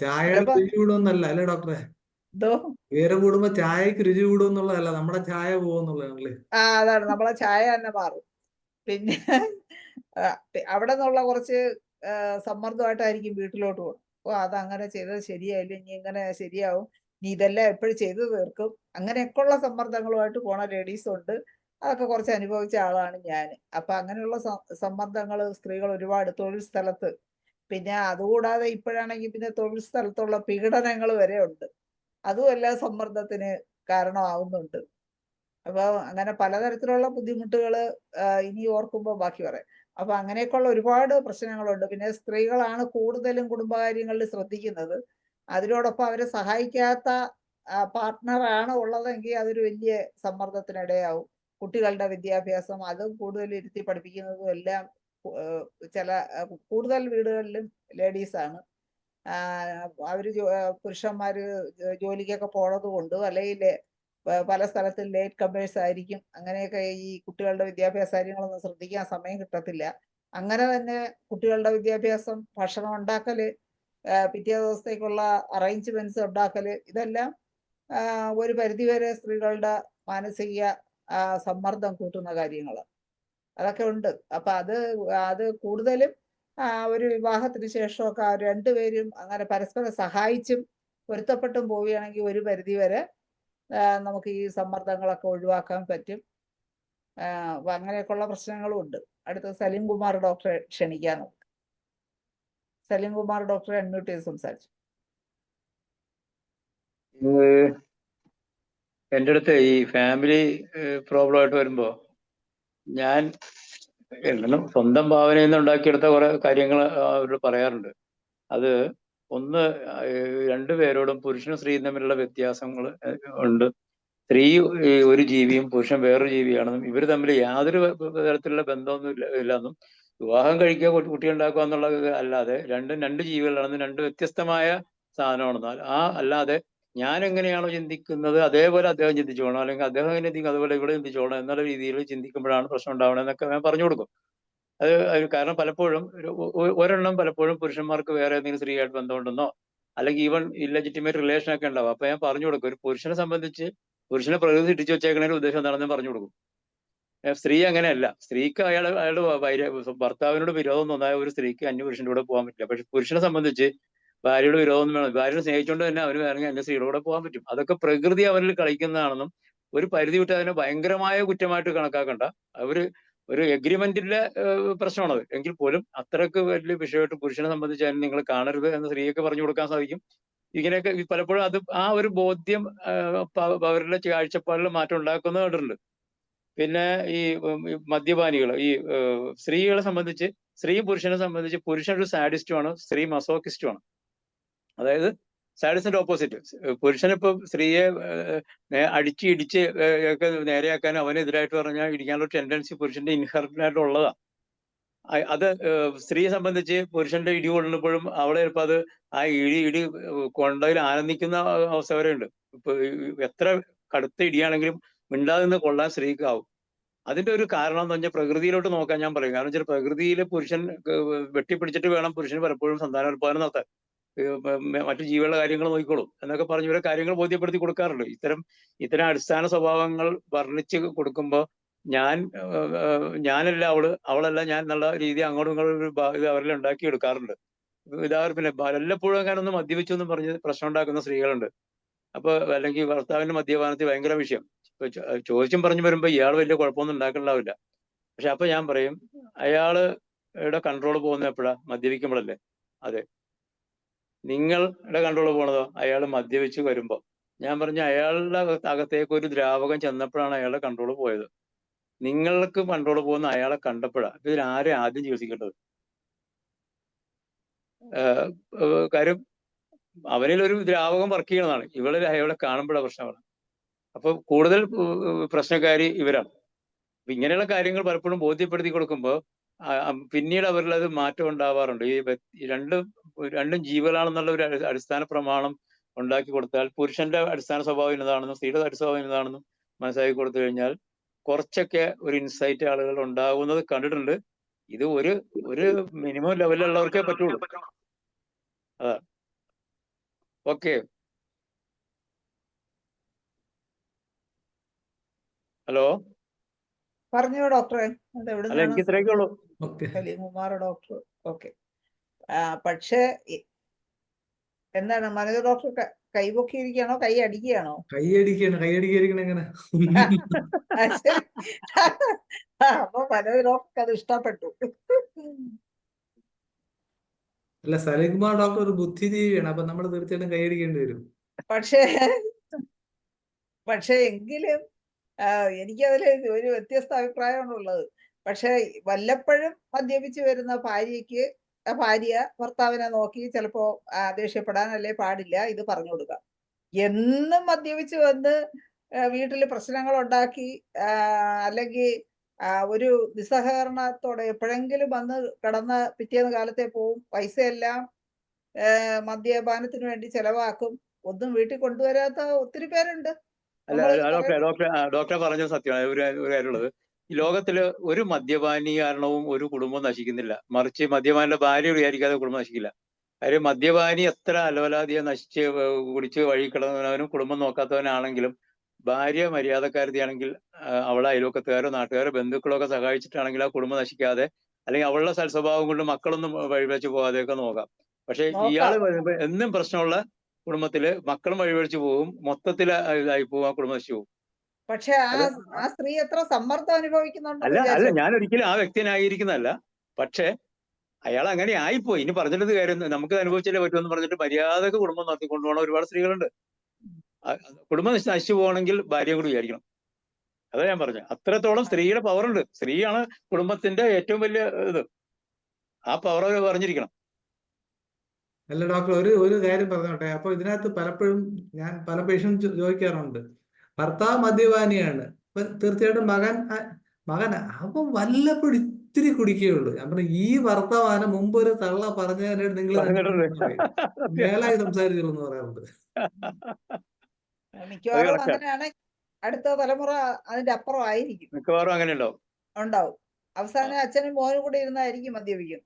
ചായയുടെ അപ്പൊ രുചി കൂടുമെന്നല്ല അല്ലേ ഡോക്ടറെ? എന്തോ ഉയരം കൂടുമ്പോ ചായക്ക് രുചി കൂടുമെന്നുള്ളതല്ല, നമ്മുടെ ചായ പോകുന്നുള്ളതല്ലേ? അതാണ്, നമ്മളെ ചായ തന്നെ മാറും. പിന്നെ അവിടെ നിന്നുള്ള കുറച്ച് സമ്മർദ്ദമായിട്ടായിരിക്കും വീട്ടിലോട്ട് പോകും. ഓ അതങ്ങനെ ചെയ്തത് ശരിയായില്ല, ഇനി ഇങ്ങനെ ശരിയാവും, നീ ഇതെല്ലാം എപ്പോഴും ചെയ്തു തീർക്കും, അങ്ങനെയൊക്കെയുള്ള സമ്മർദ്ദങ്ങളുമായിട്ട് പോണ ലേഡീസും ഉണ്ട്. അതൊക്കെ കുറച്ച് അനുഭവിച്ച ആളാണ് ഞാൻ. അപ്പൊ അങ്ങനെയുള്ള സമ്മർദ്ദങ്ങൾ സ്ത്രീകൾ ഒരുപാട് തൊഴിൽ സ്ഥലത്ത്, പിന്നെ അതുകൂടാതെ ഇപ്പോഴാണെങ്കിൽ പിന്നെ തൊഴിൽ സ്ഥലത്തുള്ള പീഡനങ്ങൾ വരെ ഉണ്ട്. അതും എല്ലാ സമ്മർദ്ദത്തിന് കാരണമാവുന്നുണ്ട്. അപ്പൊ അങ്ങനെ പലതരത്തിലുള്ള ബുദ്ധിമുട്ടുകൾ ഇനി ഓർക്കുമ്പോൾ ബാക്കി പറയാം. അപ്പൊ അങ്ങനെയൊക്കെയുള്ള ഒരുപാട് പ്രശ്നങ്ങളുണ്ട്. പിന്നെ സ്ത്രീകളാണ് കൂടുതലും കുടുംബകാര്യങ്ങളിൽ ശ്രദ്ധിക്കുന്നത്. അതിനോടൊപ്പം അവരെ സഹായിക്കാത്ത പാർട്ട്ണറാണ് ഉള്ളതെങ്കിൽ അതൊരു വലിയ സമ്മർദ്ദത്തിനിടയാവും. കുട്ടികളുടെ വിദ്യാഭ്യാസം അതും കൂടുതൽ ഇരുത്തി പഠിപ്പിക്കുന്നതും എല്ലാം കൂടുതൽ വീടുകളിലും ലേഡീസാണ്. അവര് പുരുഷന്മാര് ജോലിക്കൊക്കെ പോണത് കൊണ്ടും അല്ലെങ്കിൽ പല സ്ഥലത്തും ലേറ്റ് കമേഴ്സ് ആയിരിക്കും. അങ്ങനെയൊക്കെ ഈ കുട്ടികളുടെ വിദ്യാഭ്യാസ കാര്യങ്ങളൊന്നും ശ്രദ്ധിക്കാൻ സമയം കിട്ടത്തില്ല. അങ്ങനെ തന്നെ കുട്ടികളുടെ വിദ്യാഭ്യാസം, ഭക്ഷണം ഉണ്ടാക്കല്, പിറ്റേ ദിവസത്തേക്കുള്ള അറേഞ്ച്മെന്റ്സ് ഉണ്ടാക്കല്, ഇതെല്ലാം ഒരു പരിധിവരെ സ്ത്രീകളുടെ മാനസിക സമ്മർദ്ദം കൂട്ടുന്ന കാര്യങ്ങളാണ്. അതൊക്കെ ഉണ്ട്. അപ്പൊ അത് കൂടുതലും ഒരു വിവാഹത്തിന് ശേഷമൊക്കെ രണ്ടുപേരും അങ്ങനെ പരസ്പരം സഹായിച്ചും പൊരുത്തപ്പെട്ടും പോവുകയാണെങ്കിൽ ഒരു പരിധിവരെ നമുക്ക് ഈ സമ്മർദ്ദങ്ങളൊക്കെ ഒഴിവാക്കാൻ പറ്റും. അപ്പൊ അങ്ങനെയൊക്കെയുള്ള പ്രശ്നങ്ങളും ഉണ്ട്. അടുത്ത സലീം കുമാർ ഡോക്ടറെ ക്ഷണിക്കാൻ നമുക്ക്. സലീം കുമാർ ഡോക്ടറെ അൺമ്യൂട്ട് ചെയ്ത് സംസാരിച്ചു. എൻ്റെ അടുത്ത് ഈ ഫാമിലി പ്രോബ്ലം ആയിട്ട് വരുമ്പോ ഞാൻ സ്വന്തം ഭാവനയിൽ നിന്ന് ഉണ്ടാക്കിയെടുത്ത കുറെ കാര്യങ്ങൾ അവരോട് പറയാറുണ്ട്. അത് ഒന്ന്, രണ്ടുപേരോടും പുരുഷനും സ്ത്രീയും തമ്മിലുള്ള വ്യത്യാസങ്ങൾ ഉണ്ട്. സ്ത്രീ ഒരു ജീവിയും പുരുഷൻ വേറൊരു ജീവിയാണെന്നും ഇവർ തമ്മിൽ യാതൊരു തരത്തിലുള്ള ബന്ധമൊന്നും ഇല്ലെന്നും വിവാഹം കഴിക്കുക കുട്ടി ഉണ്ടാക്കുക എന്നുള്ളത് അല്ലാതെ രണ്ട് ജീവികളാണെന്നും രണ്ട് വ്യത്യസ്തമായ സാധനമാണെന്നാൽ അല്ലാതെ ഞാൻ എങ്ങനെയാണോ ചിന്തിക്കുന്നത് അതേപോലെ അദ്ദേഹം ചിന്തിച്ചോളണം, അല്ലെങ്കിൽ അദ്ദേഹം എങ്ങനെ ചിന്തിക്കും അതുപോലെ ഇവിടെ ചിന്തിച്ചോളണം എന്നുള്ള രീതിയിൽ ചിന്തിക്കുമ്പോഴാണ് പ്രശ്നം ഉണ്ടാവണമെന്നൊക്കെ ഞാൻ പറഞ്ഞു കൊടുക്കും. അത് കാരണം പലപ്പോഴും ഒരെണ്ണം പലപ്പോഴും പുരുഷന്മാർക്ക് വേറെ എന്തെങ്കിലും സ്ത്രീയായിട്ട് ബന്ധമുണ്ടെന്നോ അല്ലെങ്കിൽ ഈവൻ ഇല്ലെജിറ്റിമേറ്റ് റിലേഷൻ ഒക്കെ ഉണ്ടാവും. അപ്പൊ ഞാൻ പറഞ്ഞു കൊടുക്കും, ഒരു പുരുഷനെ സംബന്ധിച്ച് പുരുഷനെ പ്രകൃതി ഇടിച്ചു വെച്ചേക്കണേന്റെ ഉദ്ദേശം എന്താണെന്ന് ഞാൻ പറഞ്ഞു കൊടുക്കും. സ്ത്രീ അങ്ങനെയല്ല. സ്ത്രീക്ക് അയാളുടെ ഭർത്താവിനോട് വിരോധം തോന്നായ ഒരു സ്ത്രീക്ക് അന്യ പുരുഷന്റെ കൂടെ പോകാൻ പറ്റില്ല. പക്ഷെ പുരുഷനെ സംബന്ധിച്ച് ഭാര്യയുടെ വിരോധം വേണം. ഭാര്യനെ സ്നേഹിച്ചുകൊണ്ട് തന്നെ അവന് വേണമെങ്കിൽ അന്യ സ്ത്രീയുടെ കൂടെ പോകാൻ പറ്റും. അതൊക്കെ പ്രകൃതി അവരിൽ കളിക്കുന്നതാണെന്നും ഒരു പരിധി വിട്ട് അതിനെ ഭയങ്കരമായ കുറ്റമായിട്ട് കണക്കാക്കണ്ട. ഒരു എഗ്രിമെന്റിന്റെ പ്രശ്നമാണത്. എങ്കിൽ പോലും അത്രക്ക് വലിയ വിഷയമായിട്ട് പുരുഷനെ സംബന്ധിച്ച് അതിന് നിങ്ങൾ കാണരുത് എന്ന് സ്ത്രീയൊക്കെ പറഞ്ഞു കൊടുക്കാൻ സാധിക്കും. ഇങ്ങനെയൊക്കെ പലപ്പോഴും അത് ആ ഒരു ബോധ്യം അവരുടെ കാഴ്ചപ്പാടിൽ മാറ്റം ഉണ്ടാക്കുന്നത് കണ്ടിട്ടുണ്ട്. പിന്നെ ഈ മദ്യപാനികൾ, ഈ സ്ത്രീകളെ സംബന്ധിച്ച്, സ്ത്രീയും പുരുഷനെ സംബന്ധിച്ച് പുരുഷൻ ഒരു സാഡിസ്റ്റുമാണ്, സ്ത്രീ മസോക്കിസ്റ്റുമാണ്. അതായത് സാഡിസ്റ്റിന്റെ ഓപ്പോസിറ്റ്. പുരുഷനിപ്പം സ്ത്രീയെ അടിച്ച് ഇടിച്ച് ഒക്കെ നേരെയാക്കാൻ അവനെതിരായിട്ട് പറഞ്ഞാൽ ഇടിക്കാനുള്ള ടെൻഡൻസി പുരുഷന്റെ ഇൻഹെറിറ്റഡ് ആയിട്ട് ഉള്ളതാണ്. അത് സ്ത്രീയെ സംബന്ധിച്ച് പുരുഷന്റെ ഇടി കൊള്ളുമ്പോഴും അവളെ ചിലപ്പോൾ അത് ആ ഇടി കൊണ്ടതിൽ ആനന്ദിക്കുന്ന അവസ്ഥ വരെ ഉണ്ട്. ഇപ്പൊ എത്ര കടുത്ത ഇടിയാണെങ്കിലും മിണ്ടാതെ നിന്ന് കൊള്ളാൻ സ്ത്രീക്കാവും. അതിന്റെ ഒരു കാരണം എന്ന് പറഞ്ഞാൽ പ്രകൃതിയിലോട്ട് നോക്കാൻ ഞാൻ പറയും. കാരണം വെച്ചാൽ പ്രകൃതിയിൽ പുരുഷൻ വെട്ടിപ്പിടിച്ചിട്ട് വേണം പുരുഷന് പലപ്പോഴും സന്താനോത്പാദനം നടത്താൻ. മറ്റു ജീവികളുടെ കാര്യങ്ങൾ നോക്കിക്കോളും എന്നൊക്കെ പറഞ്ഞ് ഇവരെ കാര്യങ്ങൾ ബോധ്യപ്പെടുത്തി കൊടുക്കാറുണ്ട്. ഇത്തരം അടിസ്ഥാന സ്വഭാവങ്ങൾ വർണ്ണിച്ച് കൊടുക്കുമ്പോൾ ഞാനല്ല അവളല്ല ഞാൻ എന്നുള്ള രീതി അങ്ങോട്ടും ഇങ്ങോട്ടും ഇത് അവരെല്ലാം ഉണ്ടാക്കി എടുക്കാറുണ്ട്. പിന്നെ വല്ലപ്പോഴും അങ്ങനെ ഒന്ന് മദ്യപിച്ചൊന്നും പറഞ്ഞ് പ്രശ്നം ഉണ്ടാക്കുന്ന സ്ത്രീകളുണ്ട്. അപ്പൊ അല്ലെങ്കിൽ ഭർത്താവിന്റെ മദ്യപാനത്തിൽ ഭയങ്കര വിഷയം. ചോദിച്ചും പറഞ്ഞു വരുമ്പോ ഇയാൾ വലിയ കുഴപ്പമൊന്നും ഉണ്ടാക്കണ്ടാവില്ല. പക്ഷെ അപ്പൊ ഞാൻ പറയും, അയാളുടെ കൺട്രോൾ പോകുന്ന എപ്പോഴാ? മദ്യപിക്കുമ്പോഴല്ലേ? അതെ. നിങ്ങളുടെ കൺട്രോൾ പോണതോ അയാൾ മദ്യപിച്ച് വരുമ്പോ. ഞാൻ പറഞ്ഞു, അയാളുടെ അകത്തേക്ക് ഒരു ദ്രാവകം ചെന്നപ്പോഴാണ് അയാളുടെ കൺട്രോൾ പോയത്. നിങ്ങൾക്ക് കൺട്രോൾ പോകുന്ന അയാളെ കണ്ടപ്പോഴാ. ഇതിൽ ആരെ ആദ്യം ചികിത്സിക്കേണ്ടത്? കാര്യം അവനിൽ ഒരു ദ്രാവകം വർക്ക് ചെയ്യണതാണ്, അയാളെ കാണുമ്പോഴാണ് പ്രശ്നമാണ്. അപ്പൊ കൂടുതൽ പ്രശ്നക്കാരി ഇവരാണ്. അപ്പൊ ഇങ്ങനെയുള്ള കാര്യങ്ങൾ പലപ്പോഴും ബോധ്യപ്പെടുത്തി കൊടുക്കുമ്പോൾ പിന്നീട് അവരിൽ അത് മാറ്റം ഉണ്ടാവാറുണ്ട്. ഈ രണ്ടും ജീവനാണെന്നുള്ള ഒരു അടിസ്ഥാന പ്രമാണം ഉണ്ടാക്കി കൊടുത്താൽ, പുരുഷന്റെ അടിസ്ഥാന സ്വഭാവം ഇന്നതാണെന്നും സ്ത്രീയുടെ അടിസ്ഥാന സ്വഭാവം ഇന്നതാണെന്നും മനസ്സിലാക്കി കൊടുത്തു കഴിഞ്ഞാൽ കുറച്ചൊക്കെ ഒരു ഇൻസൈറ്റ് ആളുകൾ ഉണ്ടാകുന്നത് കണ്ടിട്ടുണ്ട്. ഇത് ഒരു മിനിമം ലെവലിലുള്ളവർക്കേ പറ്റുള്ളൂ. അതാ. ഓക്കെ. ഹലോ, പറഞ്ഞോ ഡോക്ടറെ. അത് എവിടെ അല്ല എനിക്ക് ഇത്രയൊക്കെ ഉള്ളൂ. സലീംകുമാർ ഡോക്ടർ. ഓക്കെ. പക്ഷേ എന്താണ് മനോജ് ഡോക്ടർ കൈപൊക്കിയിരിക്കുകയാണോ, കൈ അടിക്കുകയാണോ? കൈയടിക്കണം എങ്ങനെ? അപ്പൊ മനോജ് ഡോക്ടർക്ക് അത് ഇഷ്ടപ്പെട്ടു. അല്ല, സലീംകുമാർ ഡോക്ടർ ഒരു ബുദ്ധിജീവിയാണ്, അപ്പൊ നമ്മൾ തീർച്ചയായിട്ടും കൈയടിക്കേണ്ടി വരും. പക്ഷേ എങ്കിലും എനിക്കതില് ഒരു വ്യത്യസ്ത അഭിപ്രായമാണുള്ളത്. പക്ഷെ വല്ലപ്പോഴും മദ്യപിച്ച് വരുന്ന ഭാര്യ ഭർത്താവിനെ നോക്കി ചിലപ്പോ ദേഷ്യപ്പെടാൻ അല്ലേ പാടില്ല, ഇത് പറഞ്ഞു കൊടുക്കാം. എന്നും മദ്യപിച്ച് വന്ന് വീട്ടിൽ പ്രശ്നങ്ങൾ ഉണ്ടാക്കി അല്ലെങ്കിൽ ഒരു നിസ്സഹകരണത്തോടെ എപ്പോഴെങ്കിലും വന്ന് കിടന്ന് പിറ്റേന്ന് കാലത്തെ പോവും, പൈസയെല്ലാം മദ്യപാനത്തിന് വേണ്ടി ചെലവാക്കും, ഒന്നും വീട്ടിൽ കൊണ്ടുവരാത്ത ഒത്തിരി പേരുണ്ട്. ഡോക്ടറെ പറഞ്ഞത് സത്യമാണ്. ഒരു കാര്യമുള്ളത്, ഈ ലോകത്തില് ഒരു മദ്യപാനി കാരണവും ഒരു കുടുംബം നശിക്കുന്നില്ല. മറിച്ച് മദ്യപാനിയുടെ ഭാര്യ വിചാരിക്കാതെ കുടുംബം നശിക്കില്ല. കാര്യം മദ്യപാനി എത്ര അലവലാതിയെ നശിച്ച് കുടിച്ച് വഴി കിടന്നവനും കുടുംബം നോക്കാത്തവനാണെങ്കിലും ഭാര്യ മര്യാദക്കാരത്തിയാണെങ്കിൽ അവളെ അയൽവക്കത്തുകാരോ നാട്ടുകാരോ ബന്ധുക്കളോ ഒക്കെ സഹായിച്ചിട്ടാണെങ്കിൽ ആ കുടുംബം നശിക്കാതെ, അല്ലെങ്കിൽ അവളുടെ സൽസ്വഭാവം കൊണ്ട് മക്കളൊന്നും വഴിവെച്ച് പോകാതെയൊക്കെ നോക്കാം. പക്ഷെ ഇയാള് എന്നും പ്രശ്നമുള്ള കുടുംബത്തില് മക്കളും വഴിവഴിച്ചു പോകും, മൊത്തത്തിൽ ഇതായി പോകും, ആ കുടുംബം നശിച്ചു പോകും. പക്ഷെ ആ സ്ത്രീ എത്ര സമ്മർദ്ദം അനുഭവിക്കുന്നുണ്ട്. അല്ല ഞാൻ ഒരിക്കലും ആ വ്യക്തിനായിരിക്കുന്നതല്ല, പക്ഷെ അയാൾ അങ്ങനെ ആയിപ്പോയി. ഇനി പറഞ്ഞിട്ട് കാര്യം, നമുക്ക് അനുഭവിച്ചാലേ പറ്റുമെന്ന് പറഞ്ഞിട്ട് മര്യാദക്ക് കുടുംബം നടത്തിക്കൊണ്ടുപോകണ ഒരുപാട് സ്ത്രീകളുണ്ട്. കുടുംബം നശിച്ചു പോകണമെങ്കിൽ ഭാര്യയും കൂടി വിചാരിക്കണം. അതാ ഞാൻ പറഞ്ഞത്. അത്രത്തോളം സ്ത്രീയുടെ പവറുണ്ട്. സ്ത്രീയാണ് കുടുംബത്തിന്റെ ഏറ്റവും വലിയ ഇത്. ആ പവർ പറഞ്ഞിരിക്കണം. അല്ല ഡോക്ടർ, ഒരു കാര്യം പറഞ്ഞോട്ടെ. അപ്പൊ ഇതിനകത്ത് പലപ്പോഴും ഞാൻ പല പേഷ്യൻസ് ചോദിക്കാറുണ്ട്, ഭർത്താവ് മദ്യപാനിയാണ്, അപ്പൊ തീർച്ചയായിട്ടും മകൻ അപ്പം വല്ലപ്പോഴും ഇത്തിരി കുടിക്കുകയുള്ളൂ. ഞാൻ പറഞ്ഞു, ഈ വർത്തമാനം മുമ്പ് ഒരു തള്ള പറഞ്ഞതിനായിട്ട് നിങ്ങൾ മേലായി സംസാരിച്ചിരുന്നു പറയാറുണ്ട്. മിക്കവാറും അങ്ങനെയാണ്. അടുത്ത തലമുറ അതിന്റെ അപ്പുറം ആയിരിക്കും. മിക്കവാറും അങ്ങനെ ഉണ്ടാവും. അവസാനം അച്ഛനും മോനും കൂടി ഇരുന്നായിരിക്കും മദ്യപിക്കും.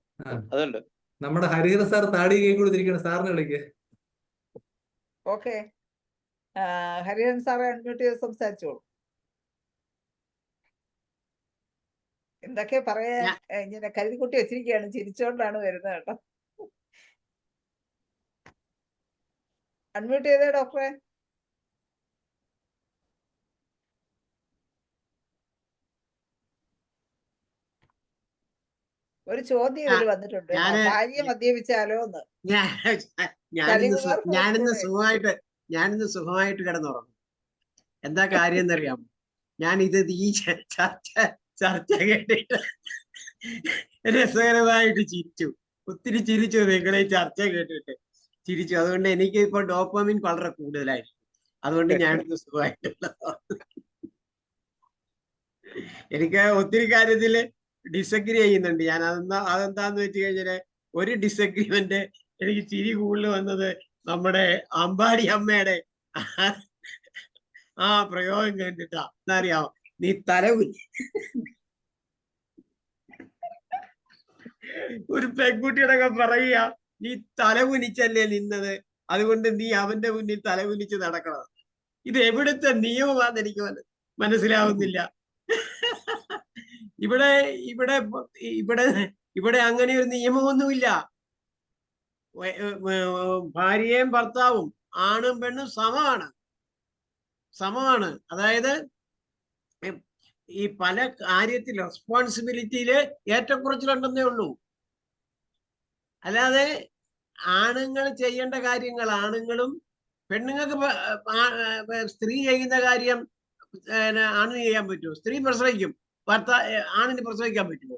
അതുണ്ട്. നമ്മുടെ ഹരിഹര സാർ താടി കൈ കൊടുത്തിരിക്കണം, സാറിന് വിളിക്ക്. ഓക്കെ, ഹരിഹരൻ സാറെ അൺമ്യൂട്ട് ചെയ്ത് സംസാരിച്ചോളൂ. എന്തൊക്കെ പറയാ ഇങ്ങനെ കരുതിക്കുട്ടി വെച്ചിരിക്കുകയാണ്, ചിരിച്ചോണ്ടാണ് വരുന്നത് കേട്ടോ. അൺമ്യൂട്ട് ചെയ്തേ ഡോക്ടറെ. ഒരു ചോദ്യം ഇതിൽ വന്നിട്ടുണ്ട്, ഭാര്യ മദ്യപിച്ചാലോ എന്ന്. ഞാനിന്ന് സുഖമായിട്ട് കിടന്നുറങ്ങും. എന്താ കാര്യം എന്നറിയാമോ? ഞാനിത് ഈ ചർച്ച കേട്ടിട്ട് രസകരമായിട്ട് ചിരിച്ചു, ഒത്തിരി ചിരിച്ചു. നിങ്ങളെ ചർച്ച കേട്ടിട്ട് ചിരിച്ചു. അതുകൊണ്ട് എനിക്ക് ഇപ്പൊ ഡോപ്പാമിൻ വളരെ കൂടുതലായിരിക്കും. അതുകൊണ്ട് ഞാനിന്ന് സുഖമായിട്ടുള്ള എനിക്ക് ഒത്തിരി കാര്യത്തില് ഡിസഗ്രി ചെയ്യുന്നുണ്ട് ഞാൻ. അതെന്താന്ന് വെച്ച് കഴിഞ്ഞാല്, ഒരു ഡിസഗ്രിമെന്റ് എനിക്ക് ചിരി കൂടുതൽ വന്നത് നമ്മുടെ അമ്പാടി അമ്മയുടെ ആ പ്രയോഗം കേട്ടിട്ടാ. എന്നറിയാമോ? നീ ഒരു പെൺകുട്ടിയുടെ പറയുക, നീ തലകുനിച്ചല്ലേ നിന്നത്, അതുകൊണ്ട് നീ അവന്റെ മുന്നിൽ തലകുനിച്ച് നടക്കണം. ഇത് എവിടുത്തെ നിയമമാണെന്ന് എനിക്ക് മനസ്സിലാവുന്നില്ല. ഇവിടെ ഇവിടെ ഇവിടെ ഇവിടെ അങ്ങനെ ഒരു നിയമമൊന്നുമില്ല. ഭാര്യയും ഭർത്താവും ആണും പെണ്ണും സമമാണ്. അതായത് ഈ പല കാര്യത്തിൽ റെസ്പോൺസിബിലിറ്റിയില് ഏറ്റക്കുറച്ചിലുണ്ടെന്നേ ഉള്ളൂ. അല്ലാതെ ആണുങ്ങൾ ചെയ്യേണ്ട കാര്യങ്ങൾ ആണുങ്ങളും, പെണ്ണുങ്ങൾക്ക് സ്ത്രീ ചെയ്യുന്ന കാര്യം ആണിന് ചെയ്യാൻ പറ്റുമോ? സ്ത്രീ പ്രസവിക്കും, ആണിന് പ്രസവിക്കാൻ പറ്റുമോ?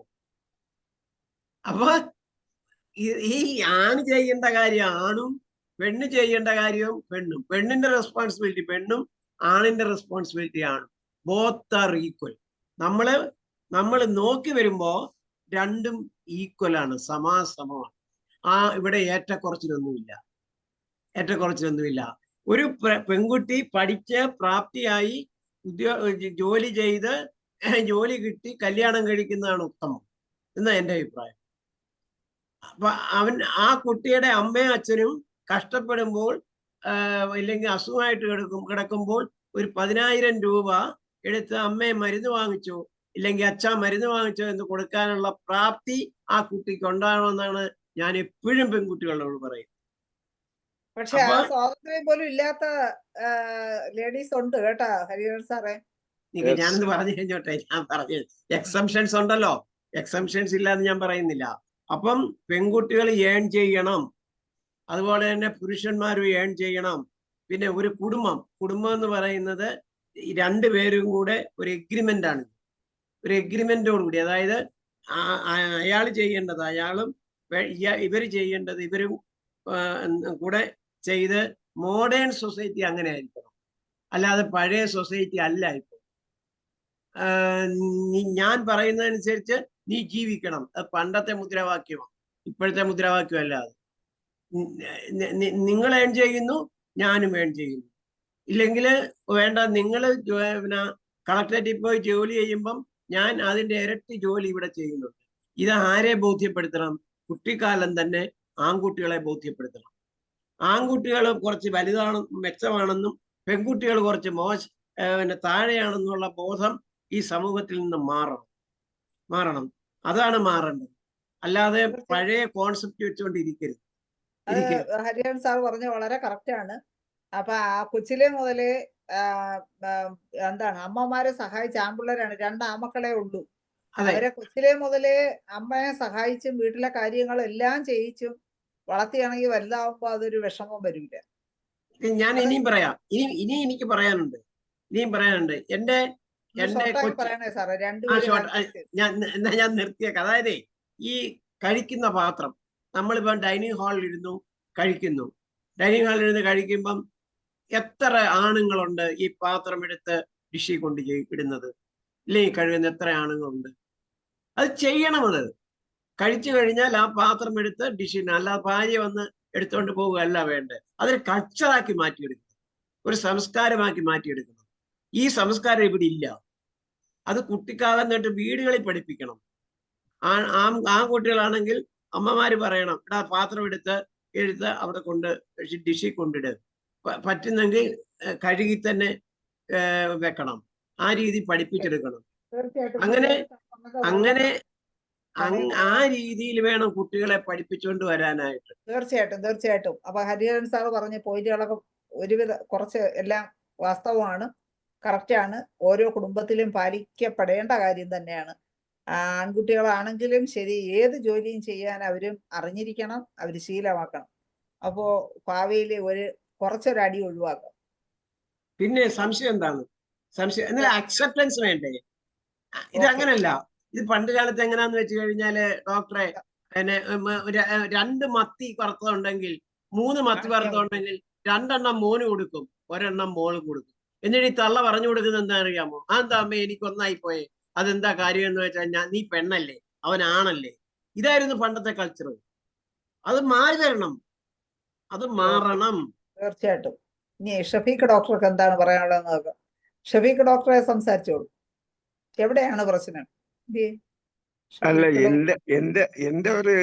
അപ്പൊ ഈ ആണ് ചെയ്യേണ്ട കാര്യം ആണും, പെണ്ണ് ചെയ്യേണ്ട കാര്യവും പെണ്ണും. പെണ്ണിന്റെ റെസ്പോൺസിബിലിറ്റി പെണ്ണും, ആണിന്റെ റെസ്പോൺസിബിലിറ്റി ആണും. Both are equal. നമ്മൾ നോക്കി വരുമ്പോ രണ്ടും ഈക്വൽ ആണ്, സമാസമമാണ്. ഇവിടെ ഏറ്റക്കുറച്ചിലൊന്നുമില്ല. ഒരു പെൺകുട്ടി പഠിച്ച് പ്രാപ്തിയായി ജോലി ചെയ്ത് ജോലി കിട്ടി കല്യാണം കഴിക്കുന്നതാണ് ഉത്തമം എന്നാ എന്റെ അഭിപ്രായം. അപ്പൊ ആ കുട്ടിയുടെ അമ്മയും അച്ഛനും കഷ്ടപ്പെടുമ്പോൾ ഇല്ലെങ്കിൽ അസുഖമായിട്ട് കിടക്കുമ്പോൾ ഒരു 10,000 രൂപ എടുത്ത് അമ്മയെ മരുന്ന് വാങ്ങിച്ചോ ഇല്ലെങ്കിൽ അച്ഛാ മരുന്ന് വാങ്ങിച്ചോ എന്ന് കൊടുക്കാനുള്ള പ്രാപ്തി ആ കുട്ടിക്ക് ഉണ്ടാകണമെന്നാണ് ഞാൻ എപ്പോഴും പെൺകുട്ടികളോട് പറയും. പക്ഷെ ആ സ്വാതന്ത്ര്യം പോലും ഇല്ലാത്ത ലേഡീസ് ഉണ്ട് കേട്ടാ ഹരിഹരൻ സാറേ. ഞാനൊന്ന് പറഞ്ഞു കഴിഞ്ഞോട്ടെ. ഞാൻ പറഞ്ഞത് എക്സംഷൻസ് ഉണ്ടല്ലോ, എക്സംഷൻസ് ഇല്ലാന്ന് ഞാൻ പറയുന്നില്ല. അപ്പം പെൺകുട്ടികൾ ഏൺ ചെയ്യണം, അതുപോലെ തന്നെ പുരുഷന്മാരും ഏൺ ചെയ്യണം. പിന്നെ ഒരു കുടുംബം എന്ന് പറയുന്നത് രണ്ടുപേരും കൂടെ ഒരു എഗ്രിമെന്റ് ആണ്. ഒരു എഗ്രിമെന്റോടുകൂടി, അതായത് അയാൾ ചെയ്യേണ്ടത് അയാളും ഇവര് ചെയ്യേണ്ടത് ഇവരും കൂടെ ചെയ്ത് മോഡേൺ സൊസൈറ്റി അങ്ങനെ ആയിരിക്കണം, അല്ലാതെ പഴയ സൊസൈറ്റി അല്ല. ഇപ്പൊ ഞാൻ പറയുന്നതനുസരിച്ച് നീ ജീവിക്കണം, അത് പണ്ടത്തെ മുദ്രാവാക്യമാണ്, ഇപ്പോഴത്തെ മുദ്രാവാക്യം അല്ലാതെ. നിങ്ങൾ ഏൺ ചെയ്യുന്നു, ഞാനും ഏൺ ചെയ്യുന്നു. ഇല്ലെങ്കിൽ വേണ്ട, നിങ്ങൾ പിന്നെ കളക്ടറേറ്റിൽ പോയി ജോലി ചെയ്യുമ്പം ഞാൻ അതിന്റെ ഇരട്ടി ജോലി ഇവിടെ ചെയ്യുന്നുണ്ട്. ഇത് ആരെ ബോധ്യപ്പെടുത്തണം? കുട്ടിക്കാലം തന്നെ ആൺകുട്ടികളെ ബോധ്യപ്പെടുത്തണം. ആൺകുട്ടികൾ കുറച്ച് മെച്ചമാണെന്നും പെൺകുട്ടികൾ കുറച്ച് പിന്നെ താഴെയാണെന്നുള്ള ബോധം ഈ സമൂഹത്തിൽ നിന്ന് മാറണം. അതാണ് മാറേണ്ടത്, അല്ലാതെ പഴയ കോൺസെപ്റ്റ് വെച്ചുകൊണ്ടിരിക്കരുത്. ഹരിഹരൻ സാർ പറഞ്ഞ വളരെ കറക്റ്റ് ആണ്. അപ്പൊ ആ കൊച്ചിലെ മുതലേ എന്താണ് അമ്മമാരെ സഹായിച്ച ആൺപിള്ളേരാണ്, 2 ആമക്കളെ ഉള്ളൂ. അവരെ കൊച്ചിലെ മുതലേ അമ്മയെ സഹായിച്ചും വീട്ടിലെ കാര്യങ്ങളെല്ലാം ചെയ്യിച്ചും വളർത്തിയാണെങ്കിൽ വലുതാവുമ്പോ അതൊരു വിഷമം വരില്ല. ഞാൻ ഇനിയും പറയാം, ഇനി എനിക്ക് പറയാനുണ്ട്. എന്റെ പറയണേ സാറേ, ഞാൻ നിർത്തിയേക്കാം. അതായത് ഈ കഴിക്കുന്ന പാത്രം, നമ്മളിപ്പം ഡൈനിങ് ഹാളിൽ ഇരുന്നു കഴിക്കുന്നു. ഡൈനിങ് ഹാളിൽ ഇരുന്ന് കഴിക്കുമ്പം എത്ര ആണുങ്ങളുണ്ട് ഈ പാത്രം എടുത്ത് ഡിഷിൽ കൊണ്ട് ഇടുന്നത്, ഇല്ലെങ്കിൽ കഴുകുന്ന എത്ര ആണുങ്ങളുണ്ട്? അത് ചെയ്യണം. അത് കഴിച്ചു കഴിഞ്ഞാൽ ആ പാത്രം എടുത്ത് ഡിഷിന്, അല്ലാതെ ഭാര്യ വന്ന് എടുത്തുകൊണ്ട് പോവുകയല്ല വേണ്ടത്. അതൊരു കൾച്ചറാക്കി മാറ്റിയെടുക്കണം, ഒരു സംസ്കാരമാക്കി മാറ്റിയെടുക്കണം. ഈ സംസ്കാരം ഇവിടെ ഇല്ല. അത് കുട്ടിക്കാലം തൊട്ട് വീടുകളിൽ പഠിപ്പിക്കണം. ആൺകുട്ടികളാണെങ്കിൽ അമ്മമാര് പറയണം, എടാ പാത്രം എടുത്ത് അവിടെ കൊണ്ട് ഡിഷിൽ കൊണ്ടിട്, പറ്റുന്നെങ്കിൽ കഴുകി തന്നെ വെക്കണം. ആ രീതി പഠിപ്പിച്ചെടുക്കണം. അങ്ങനെ ആ രീതിയിൽ വേണം കുട്ടികളെ പഠിപ്പിച്ചുകൊണ്ട് വരാനായിട്ട്. തീർച്ചയായിട്ടും. അപ്പൊ ഹരിഹരൻ സാർ പറഞ്ഞ പോയിന്റുകളൊക്കെ കുറച്ച് എല്ലാം വാസ്തവമാണ്, കറക്റ്റാണ്. ഓരോ കുടുംബത്തിലും പാലിക്കപ്പെടേണ്ട കാര്യം തന്നെയാണ്. ആൺകുട്ടികളാണെങ്കിലും ശരി, ഏത് ജോലിയും ചെയ്യാൻ അവരും അറിഞ്ഞിരിക്കണം, അവര് ശീലമാക്കണം. അപ്പോ ഭാവിയില് കുറച്ചൊരടി ഒഴിവാക്കാം. പിന്നെ സംശയം എന്താണ്? എന്നാൽ അക്സെപ്റ്റൻസ് വേണ്ടേ? ഇത് അങ്ങനല്ല. ഇത് പണ്ട് കാലത്ത് എങ്ങനെയാന്ന് വെച്ച് കഴിഞ്ഞാല് ഡോക്ടറെ, 2 മത്തി വറുത്തതുണ്ടെങ്കിൽ 3 മത്തി വറുത്തതുണ്ടെങ്കിൽ 2 എണ്ണം മോന് കൊടുക്കും, 1 എണ്ണം മോള് കൊടുക്കും. എന്നിട്ട് ഈ തള്ള പറഞ്ഞു കൊടുക്കുന്നത് എന്താ അറിയാമോ? എന്താ അമ്മേ എനിക്ക് ഒന്നായി പോയെ, അതെന്താ കാര്യം എന്ന് വെച്ചാൽ നീ പെണ്ണല്ലേ, അവനാണല്ലേ. ഇതായിരുന്നു പണ്ടത്തെ കൾച്ചർ. അത് മാറി തരണം, അത് മാറണം. തീർച്ചയായിട്ടും. ഇനി ഷഫീഖ് ഡോക്ടർക്ക് എന്താണ് പറയാനുള്ളതെന്ന് നോക്കാം. ഷഫീഖ് ഡോക്ടറെ സംസാരിച്ചോളൂ. എവിടെയാണ് പ്രശ്നം? അല്ല, എന്റെ ഒരു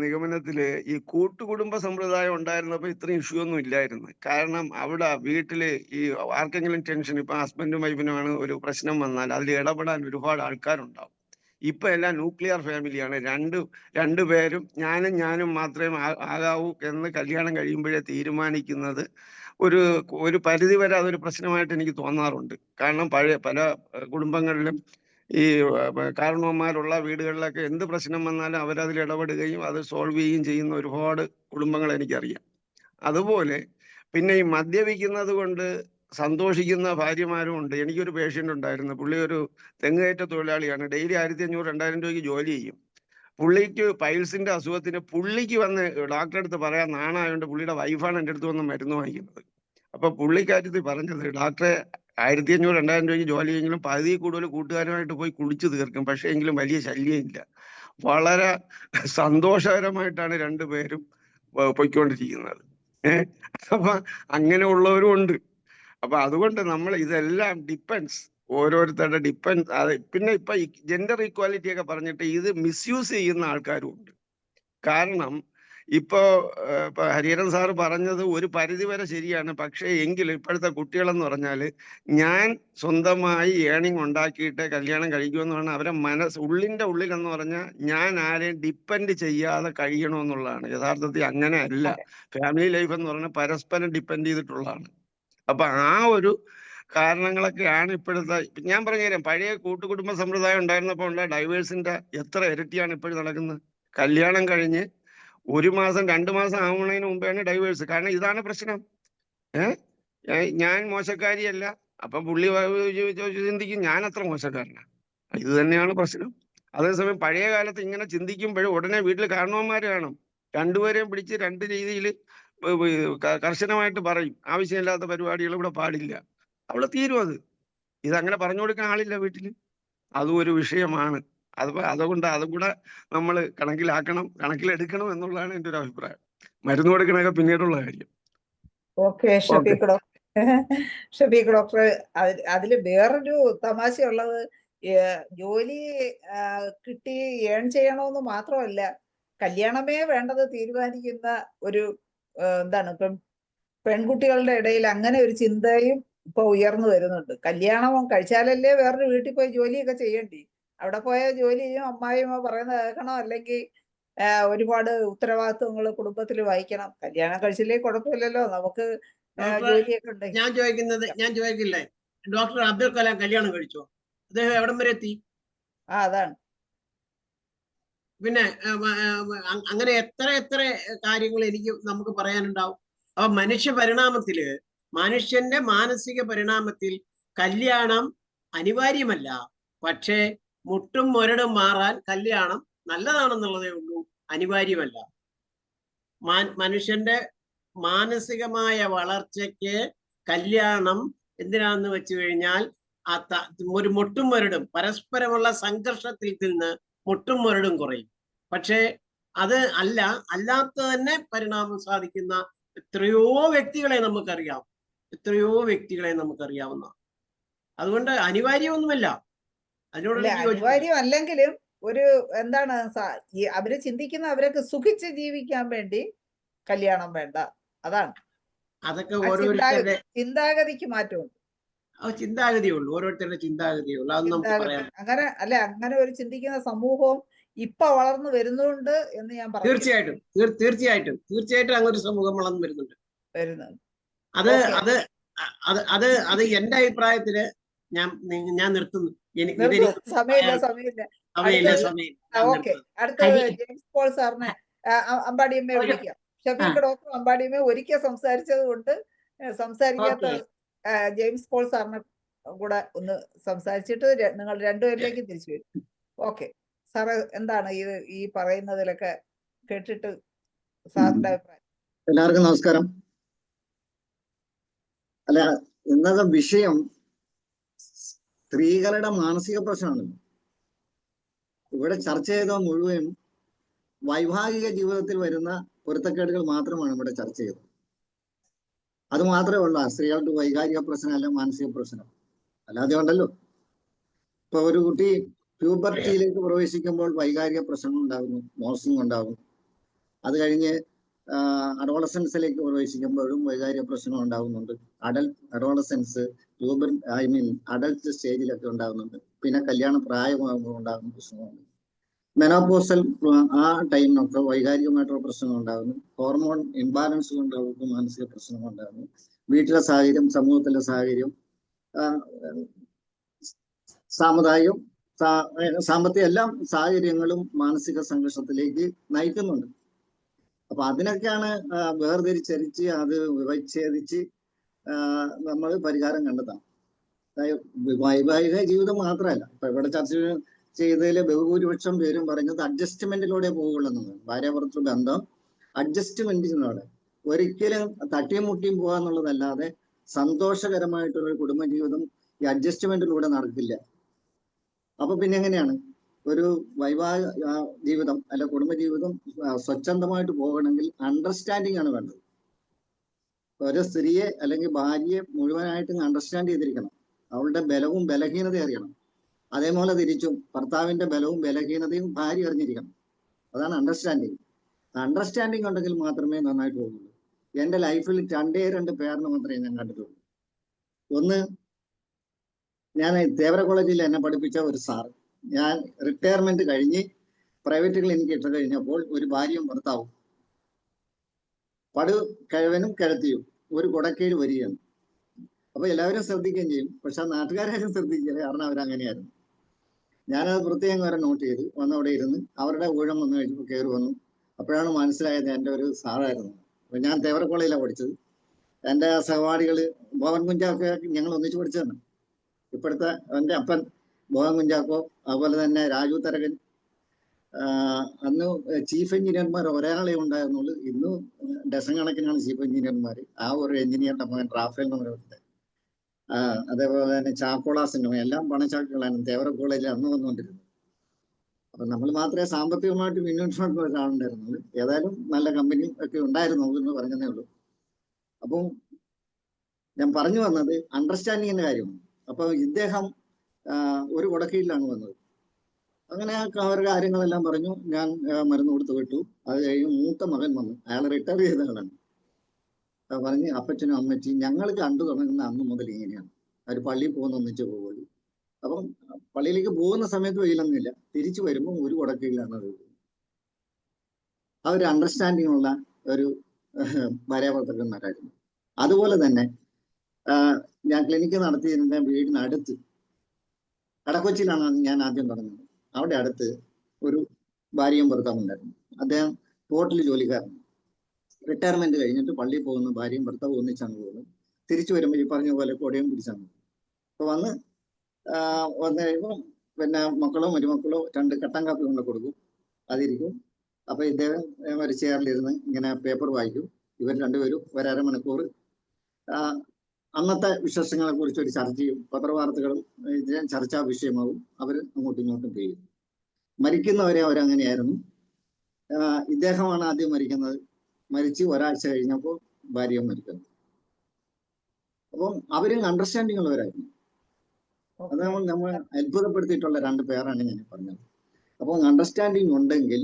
നിഗമനത്തില് ഈ കൂട്ടുകുടുംബ സമ്പ്രദായം ഉണ്ടായിരുന്നപ്പോ ഇത്രയും ഇഷ്യൂ ഒന്നും ഇല്ലായിരുന്നു. കാരണം അവിടെ വീട്ടില് ഈ ആർക്കെങ്കിലും ടെൻഷൻ, ഇപ്പൊ ഹസ്ബൻഡും വൈഫിനുമാണ് ഒരു പ്രശ്നം വന്നാൽ അതിൽ ഇടപെടാൻ ഒരുപാട് ആൾക്കാരുണ്ടാവും. ഇപ്പൊ എല്ലാം ന്യൂക്ലിയർ ഫാമിലിയാണ്. രണ്ടുപേരും ഞാനും മാത്രമേ ആകാവൂ എന്ന് കല്യാണം കഴിയുമ്പോഴേ തീരുമാനിക്കുന്നത് ഒരു പരിധി വരെ അതൊരു പ്രശ്നമായിട്ട് എനിക്ക് തോന്നാറുണ്ട്. കാരണം പല കുടുംബങ്ങളിലും ഈ കാരണവന്മാരുള്ള വീടുകളിലൊക്കെ എന്ത് പ്രശ്നം വന്നാലും അവരതിൽ ഇടപെടുകയും അത് സോൾവ് ചെയ്യുകയും ചെയ്യുന്ന ഒരുപാട് കുടുംബങ്ങൾ എനിക്കറിയാം. അതുപോലെ പിന്നെ ഈ മദ്യപിക്കുന്നത് കൊണ്ട് സന്തോഷിക്കുന്ന ഭാര്യമാരും ഉണ്ട്. എനിക്കൊരു പേഷ്യൻ്റ് ഉണ്ടായിരുന്നു. പുള്ളി ഒരു തെങ്ങുകയറ്റ തൊഴിലാളിയാണ്. ഡെയിലി 1500-2000 രൂപയ്ക്ക് ജോലി ചെയ്യും. പുള്ളിക്ക് പൈൽസിന്റെ അസുഖത്തിന് പുള്ളിക്ക് വന്ന് ഡോക്ടറെ അടുത്ത് പറയാൻ നാണായതുകൊണ്ട് പുള്ളിയുടെ വൈഫാണ് എൻ്റെ അടുത്ത് വന്ന് മരുന്ന് വാങ്ങിക്കുന്നത്. അപ്പൊ പുള്ളിക്കാര്യത്തിൽ പറഞ്ഞത്, ഡോക്ടറെ 1500-2000 രൂപയ്ക്ക് ജോലി ചെയ്യെങ്കിലും പകുതി കൂടുതൽ കൂട്ടുകാരുമായിട്ട് പോയി കുടിച്ചു തീർക്കും, പക്ഷേ എങ്കിലും വലിയ ശല്യമില്ല. വളരെ സന്തോഷകരമായിട്ടാണ് രണ്ടുപേരും പൊയ്ക്കൊണ്ടിരിക്കുന്നത്. അപ്പൊ അങ്ങനെയുള്ളവരും ഉണ്ട്. അപ്പൊ അതുകൊണ്ട് നമ്മൾ ഇതെല്ലാം ഡിപ്പെൻസ്, ഓരോരുത്തരുടെ ഡിപ്പെൻസ്. പിന്നെ ഇപ്പൊ ഈ ജെൻഡർ ഈക്വാലിറ്റി ഒക്കെ പറഞ്ഞിട്ട് ഇത് മിസ്യൂസ് ചെയ്യുന്ന ആൾക്കാരും ഉണ്ട്. കാരണം ഇപ്പോ ഹരിഹരൻ സാറ് പറഞ്ഞത് ഒരു പരിധി വരെ ശരിയാണ്. പക്ഷേ എങ്കിലും ഇപ്പോഴത്തെ കുട്ടികളെന്ന് പറഞ്ഞാല് ഞാൻ സ്വന്തമായി ഏണിങ് ഉണ്ടാക്കിയിട്ട് കല്യാണം കഴിക്കുമെന്ന് പറഞ്ഞാൽ അവരെ ഉള്ളിന്റെ ഉള്ളിലെന്ന് പറഞ്ഞാൽ ഞാൻ ആരെയും ഡിപ്പെൻഡ് ചെയ്യാതെ കഴിയണമെന്നുള്ളതാണ്. യഥാർത്ഥത്തിൽ അങ്ങനെ അല്ല. ഫാമിലി ലൈഫ് എന്ന് പറഞ്ഞാൽ പരസ്പരം ഡിപ്പെൻഡ് ചെയ്തിട്ടുള്ളതാണ്. അപ്പൊ ആ ഒരു കാരണങ്ങളൊക്കെയാണ് ഇപ്പോഴത്തെ. ഞാൻ പറഞ്ഞുതരാം, പഴയ കൂട്ടുകുടുംബ സമ്പ്രദായം ഉണ്ടായിരുന്നപ്പോൾ ഉള്ള ഡൈവേഴ്സിന്റെ എത്ര ഇരട്ടിയാണ് ഇപ്പോഴും നടക്കുന്നത്. കല്യാണം കഴിഞ്ഞ് 1 മാസം 2 മാസം ആവുന്നതിന് മുമ്പാണ് ഡൈവേഴ്സ്. കാരണം ഇതാണ് പ്രശ്നം. ഞാൻ മോശക്കാരിയല്ല, അപ്പൊ പുള്ളി ചിന്തിക്കും ഞാൻ അത്ര മോശക്കാരനാണ്. ഇത് തന്നെയാണ് പ്രശ്നം. അതേസമയം പഴയ കാലത്ത് ഇങ്ങനെ ചിന്തിക്കുമ്പോഴും ഉടനെ വീട്ടിൽ കാരണവന്മാർ കാണും. രണ്ടുപേരെയും പിടിച്ച് 2 രീതിയിൽ കർശനമായിട്ട് പറയും, ആവശ്യമില്ലാത്ത പരിപാടികൾ ഇവിടെ പാടില്ല. അവിടെ തീരും അത്. ഇതങ്ങനെ പറഞ്ഞു കൊടുക്കാൻ ആളില്ല വീട്ടിൽ. അതും ഒരു വിഷയമാണ്. അതുകൊണ്ട് അതും കൂടെ നമ്മൾ കണക്കിലെടുക്കണം എന്നുള്ളതാണ് എൻ്റെ ഒരു അഭിപ്രായം. മരുന്ന് കൊടുക്കണൊക്കെ പിന്നീടുള്ള കാര്യം. ഓക്കെ ഷഫീഖ് ഡോക്ടർ, അതില് വേറൊരു തമാശയുള്ളത്, ജോലി കിട്ടി ഏൺ ചെയ്യണമെന്ന് മാത്രമല്ല, കല്യാണമേ വേണ്ടത് തീരുമാനിക്കുന്ന ഒരു എന്താണ് ഇപ്പം പെൺകുട്ടികളുടെ ഇടയിൽ അങ്ങനെ ഒരു ചിന്തയും ഇപ്പൊ ഉയർന്നു വരുന്നുണ്ട്. കല്യാണം കഴിച്ചാലല്ലേ വേറൊരു വീട്ടിൽ പോയി ജോലിയൊക്കെ ചെയ്യേണ്ടി. അവിടെ പോയ ജോലി ചെയ്യും, അമ്മായിയമ്മ പറയുന്നത് കേൾക്കണം, അല്ലെങ്കിൽ ഒരുപാട് ഉത്തരവാദിത്വങ്ങൾ കുടുംബത്തിൽ വഹിക്കണം. കല്യാണം കഴിച്ചില്ലേ കുഴപ്പമില്ലല്ലോ, നമുക്ക് ജോലിയൊക്കെ ഉണ്ടെങ്കിൽ. ഞാൻ ചോദിക്കില്ലേ, ഡോക്ടർ അബ്ദുൽ കലാം കല്യാണം കഴിച്ചോ? അദ്ദേഹം എവിടം വരെ എത്തി? അതാണ്. പിന്നെ അങ്ങനെ എത്ര കാര്യങ്ങൾ നമുക്ക് പറയാനുണ്ടാവും. അപ്പൊ മനുഷ്യന്റെ മാനസിക പരിണാമത്തിൽ കല്യാണം അനിവാര്യമല്ല. പക്ഷേ മുട്ടും മുരടും മാറാൻ കല്യാണം നല്ലതാണെന്നുള്ളതേ ഉള്ളൂ, അനിവാര്യമല്ല. മനുഷ്യന്റെ മാനസികമായ വളർച്ചയ്ക്ക് കല്യാണം എന്തിനാന്ന് വെച്ചു കഴിഞ്ഞാൽ ഒരു മുട്ടും മുരടും, പരസ്പരമുള്ള സംഘർഷത്തിൽ നിന്ന് മുട്ടും മുരടും കുറയും. പക്ഷേ അത് അല്ലാത്ത തന്നെ പരിണാമം സാധിക്കുന്ന എത്രയോ വ്യക്തികളെ നമുക്കറിയാവുന്ന. അതുകൊണ്ട് അനിവാര്യമൊന്നുമല്ല. അനിവാര്യം അല്ലെങ്കിലും ഒരു എന്താണ് അവര് ചിന്തിക്കുന്ന, അവരൊക്കെ സുഖിച്ച് ജീവിക്കാൻ വേണ്ടി കല്യാണം വേണ്ട, അതാണ്. അതൊക്കെ ഓരോരുത്തരുടെ ചിന്താഗതിക്ക് മാറ്റമുണ്ട്. ചിന്താഗതിയുള്ളൂ, ഓരോരുത്തരുടെ ചിന്താഗതിയുള്ളൂ. അത് നമുക്ക് പറയാം. അങ്ങനെ ഒരു ചിന്തിക്കുന്ന സമൂഹവും ഇപ്പൊ വളർന്നു വരുന്നുണ്ട് എന്ന് ഞാൻ പറഞ്ഞു. തീർച്ചയായിട്ടും അങ്ങനെ ഒരു സമൂഹം വളർന്നു വരുന്നുണ്ട്. അത് എന്റെ അഭിപ്രായത്തില് ഞാൻ നിർത്തുന്നു. സമയമില്ല. അടുത്ത ജെയിംസ് പോൾ സാറിനെ അമ്പാടിയമ്മയെ വിളിക്കാം. ഷഫീഖ് ഡോക്ടർ അമ്പാടിയമ്മയെ ഒരിക്കൽ സംസാരിച്ചത് കൊണ്ട് സംസാരിക്കാത്ത ജെയിംസ് പോൾ സാറിനെ കൂടെ ഒന്ന് സംസാരിച്ചിട്ട് നിങ്ങൾ രണ്ടുപേരിലേക്ക് തിരിച്ചു വരും. ഓക്കെ സാറ്, എന്താണ് ഈ പറയുന്നതിലൊക്കെ കേട്ടിട്ട് സാറിന്റെ അഭിപ്രായം? എല്ലാവർക്കും നമസ്കാരം. ഇന്നത്തെ വിഷയം സ്ത്രീകളുടെ മാനസിക പ്രശ്നമാണ്. ഇവിടെ ചർച്ച ചെയ്ത മുഴുവൻ വൈവാഹിക ജീവിതത്തിൽ വരുന്ന പൊരുത്തക്കേടുകൾ മാത്രമാണ് ഇവിടെ ചർച്ച ചെയ്തത്. അത് മാത്രമേ ഉള്ളൂ സ്ത്രീകൾക്ക് വൈകാരിക പ്രശ്നം അല്ല മാനസിക പ്രശ്നം അല്ലാതെ ഉണ്ടല്ലോ. ഇപ്പൊ ഒരു കുട്ടി പ്യൂബർട്ടിയിലേക്ക് പ്രവേശിക്കുമ്പോൾ വൈകാരിക പ്രശ്നങ്ങൾ ഉണ്ടാകുന്നു, മോശം ഉണ്ടാകുന്നു. അത് കഴിഞ്ഞ് അഡോളസൻസിലേക്ക് പ്രവേശിക്കുമ്പോഴും വൈകാരിക പ്രശ്നം ഉണ്ടാകുന്നുണ്ട്. അഡോളസൻസ്, അഡൽട്ട് സ്റ്റേജിലൊക്കെ ഉണ്ടാകുന്നുണ്ട്. പിന്നെ കല്യാണ പ്രായമാകുമ്പോൾ ഉണ്ടാകുന്ന പ്രശ്നങ്ങളുണ്ട്. മെനോപോസൽ ആ ടൈമിനൊക്കെ വൈകാരികമായിട്ടുള്ള പ്രശ്നങ്ങൾ ഉണ്ടാകുന്നു. ഹോർമോൺ ഇംബാലൻസ് കൊണ്ട് അവർക്ക് മാനസിക പ്രശ്നങ്ങൾ ഉണ്ടാകുന്നു. വീട്ടിലെ സാഹചര്യം, സമൂഹത്തിലെ സാഹചര്യം, സാമുദായികം, സാമ്പത്തിക എല്ലാം സാഹചര്യങ്ങളും മാനസിക സംഘർഷത്തിലേക്ക് നയിക്കുന്നുണ്ട്. അപ്പൊ അതിനൊക്കെയാണ് വേർതിരിച്ചരിച്ച് അത് വിച്ഛേദിച്ച് നമ്മൾ പരിഹാരം കണ്ടെത്താം. വൈവാഹിക ജീവിതം മാത്രമല്ല, ഇപ്പൊ ഇവിടെ ചർച്ച ചെയ്തതിൽ ബഹുഭൂരിപക്ഷം പേരും പറഞ്ഞത് അഡ്ജസ്റ്റ്മെന്റിലൂടെ പോകുള്ളൂ എന്നുള്ളത്. ഭാര്യാഭർത്തൃ ബന്ധം അഡ്ജസ്റ്റ്മെന്റിലൂടെ, ഒരിക്കലും തട്ടിയും മുട്ടിയും പോകാന്നുള്ളതല്ലാതെ സന്തോഷകരമായിട്ടുള്ള ഒരു കുടുംബജീവിതം ഈ അഡ്ജസ്റ്റ്മെന്റിലൂടെ നടക്കില്ല. അപ്പൊ പിന്നെ എങ്ങനെയാണ് ഒരു വൈവാഹിക ജീവിതം അല്ല കുടുംബജീവിതം സ്വച്ഛന്തമായിട്ട് പോകണമെങ്കിൽ അണ്ടർസ്റ്റാൻഡിങ് ആണ് വേണ്ടത്. ഒരു സ്ത്രീയെ അല്ലെങ്കിൽ ഭാര്യയെ മുഴുവനായിട്ടും അണ്ടർസ്റ്റാൻഡ് ചെയ്തിരിക്കണം. അവളുടെ ബലവും ബലഹീനതയും അറിയണം. അതേപോലെ തിരിച്ചും ഭർത്താവിന്റെ ബലവും ബലഹീനതയും ഭാര്യ അറിഞ്ഞിരിക്കണം. അതാണ് അണ്ടർസ്റ്റാൻഡിങ്. അണ്ടർസ്റ്റാൻഡിങ് ഉണ്ടെങ്കിൽ മാത്രമേ നന്നായിട്ട് പോകുള്ളൂ. എൻ്റെ ലൈഫിൽ രണ്ട് പേരിനെ മാത്രമേ ഞാൻ കണ്ടിട്ടുള്ളൂ. ഒന്ന്, ഞാൻ തേവര കോളേജിൽ എന്നെ പഠിപ്പിച്ച ഒരു സാർ, ഞാൻ റിട്ടയർമെന്റ് കഴിഞ്ഞ് പ്രൈവറ്റ് ക്ലിനിക്ക് ഇട്ട് കഴിഞ്ഞപ്പോൾ ഒരു ഭാര്യയും ഭർത്താവും കിഴവനും കിഴത്തിയും ഒരു കുടക്കീഴ് വരികയാണ്. അപ്പൊ എല്ലാവരും ശ്രദ്ധിക്കുകയും ചെയ്യും, പക്ഷെ നാട്ടുകാരും ശ്രദ്ധിക്കില്ല, കാരണം അവരങ്ങനെയായിരുന്നു. ഞാനത് പ്രത്യേകം വരെ നോട്ട് ചെയ്ത് വന്നവിടെ ഇരുന്ന് അവരുടെ ഊഴം വന്നു കഴിഞ്ഞപ്പോൾ കയറി വന്നു. അപ്പോഴാണ് മനസ്സിലായത് എൻ്റെ ഒരു സാറായിരുന്നു. അപ്പൊ ഞാൻ തേവര കോളേജിലാണ് പഠിച്ചത്. എൻ്റെ സഹപാഠികള് ഭവൻ കുഞ്ചാക്കോ ഞങ്ങൾ ഒന്നിച്ച് പഠിച്ചതാണ്. ഇപ്പോഴത്തെ എൻ്റെ അപ്പൻ ഭവൻ കുഞ്ചാക്കോ, അതുപോലെ തന്നെ രാജു തരകൻ. അന്ന് ചീഫ് എഞ്ചിനീയർമാർ ഒരാളെ ഉണ്ടായിരുന്നുള്ളൂ. ഇന്ന് ഡസൻ കണക്കിനാണ് ചീഫ് എഞ്ചിനീയർമാർ. ആ ഒരു എഞ്ചിനീയറിന്റെ മകൻ റാഫേൽ എന്ന് പറയുന്നത്, അതേപോലെ തന്നെ ചാക്കോളാസിന്റെ എല്ലാം പണച്ചാക്കുകളാണ് തേവര കോളേജിൽ അന്ന് വന്നുകൊണ്ടിരുന്നത്. അപ്പൊ നമ്മൾ മാത്രമേ സാമ്പത്തികമായിട്ട് മുന്നോട്ട് ഒരാളുണ്ടായിരുന്നുള്ളൂ. ഏതായാലും നല്ല കമ്പനി ഒക്കെ ഉണ്ടായിരുന്നു എന്ന് പറഞ്ഞതേ ഉള്ളൂ. അപ്പം ഞാൻ പറഞ്ഞു വന്നത് അണ്ടർസ്റ്റാൻഡിങ്ങിന്റെ കാര്യമാണ്. അപ്പൊ ഇദ്ദേഹം ഒരു കുടക്കീഴിലാണ് വന്നത്. അങ്ങനെ അവരുടെ കാര്യങ്ങളെല്ലാം പറഞ്ഞു. ഞാൻ മരുന്ന് കൊടുത്ത് വിട്ടു. അത് കഴിഞ്ഞ് മൂത്ത മകൻ വന്നു. അയാൾ റിട്ടയർ ചെയ്ത ആളാണ്. പറഞ്ഞ് അപ്പച്ചനും അമ്മച്ചിയും ഞങ്ങൾ കണ്ടു തുടങ്ങുന്ന അന്ന് മുതൽ ഇങ്ങനെയാണ്. അവർ പള്ളിയിൽ പോകുന്ന ഒന്നിച്ച് പോകുള്ളൂ. അപ്പം പള്ളിയിലേക്ക് പോകുന്ന സമയത്ത് വെയിലൊന്നുമില്ല, തിരിച്ചു വരുമ്പോൾ ഒരു കുടക്കീഴിലാണ് അത്. ആ ഒരു അണ്ടർസ്റ്റാൻഡിങ് ഉള്ള ഒരു ഭാര്യാഭർത്തക്കന്മാരായിരുന്നു. അതുപോലെ തന്നെ ഞാൻ ക്ലിനിക്ക് നടത്തിയതിൻ്റെ വീടിനടുത്ത്, കടക്കൊച്ചിയിലാണ് ഞാൻ ആദ്യം തുടങ്ങുന്നത്. അവിടെ അടുത്ത് ഒരു ഭാര്യയും ഭർത്താവും ഉണ്ടായിരുന്നു. അദ്ദേഹം പോർട്ടിൽ ജോലിക്കാരനാണ്. റിട്ടയർമെന്റ് കഴിഞ്ഞിട്ട് പള്ളിയിൽ പോകുന്ന ഭാര്യയും ഭർത്താവും ഒന്നിച്ചാണ് പോകുന്നത്. തിരിച്ചു വരുമ്പോൾ ഈ പറഞ്ഞ പോലെ കൊടയും പിടിച്ചാണ്. അപ്പൊ വന്ന് കഴിയുമ്പോൾ പിന്നെ മക്കളോ മരുമക്കളോ 2 കട്ടൻ കാപ്പി കൊണ്ട് കൊടുക്കും, അതിരിക്കും. അപ്പൊ ഇദ്ദേഹം ഒരു ചെയറിലിരുന്ന് ഇങ്ങനെ പേപ്പർ വായിക്കും. ഇവർ രണ്ടുപേരും ഒരു അരമണിക്കൂർ അന്നത്തെ വിശേഷങ്ങളെ കുറിച്ച് ഒരു ചർച്ച ചെയ്യും. പത്രവാർത്തകളും ഇതിന് ചർച്ചാ വിഷയമാവും. അവർ അങ്ങോട്ടും ഇങ്ങോട്ടും ചെയ്യും. മരിക്കുന്നവരെ അവരങ്ങനെയായിരുന്നു. ഇദ്ദേഹമാണ് ആദ്യം മരിക്കുന്നത്. മരിച്ച് ഒരാഴ്ച കഴിഞ്ഞപ്പോൾ ഭാര്യയും മരിക്കുന്നു. അപ്പം അവരും അണ്ടർസ്റ്റാൻഡിങ് ഉള്ളവരായിരുന്നു. അതാണ് നമ്മൾ അത്ഭുതപ്പെടുത്തിയിട്ടുള്ള 2 പേരാണ് ഞാൻ പറഞ്ഞത്. അപ്പോൾ അണ്ടർസ്റ്റാൻഡിങ് ഉണ്ടെങ്കിൽ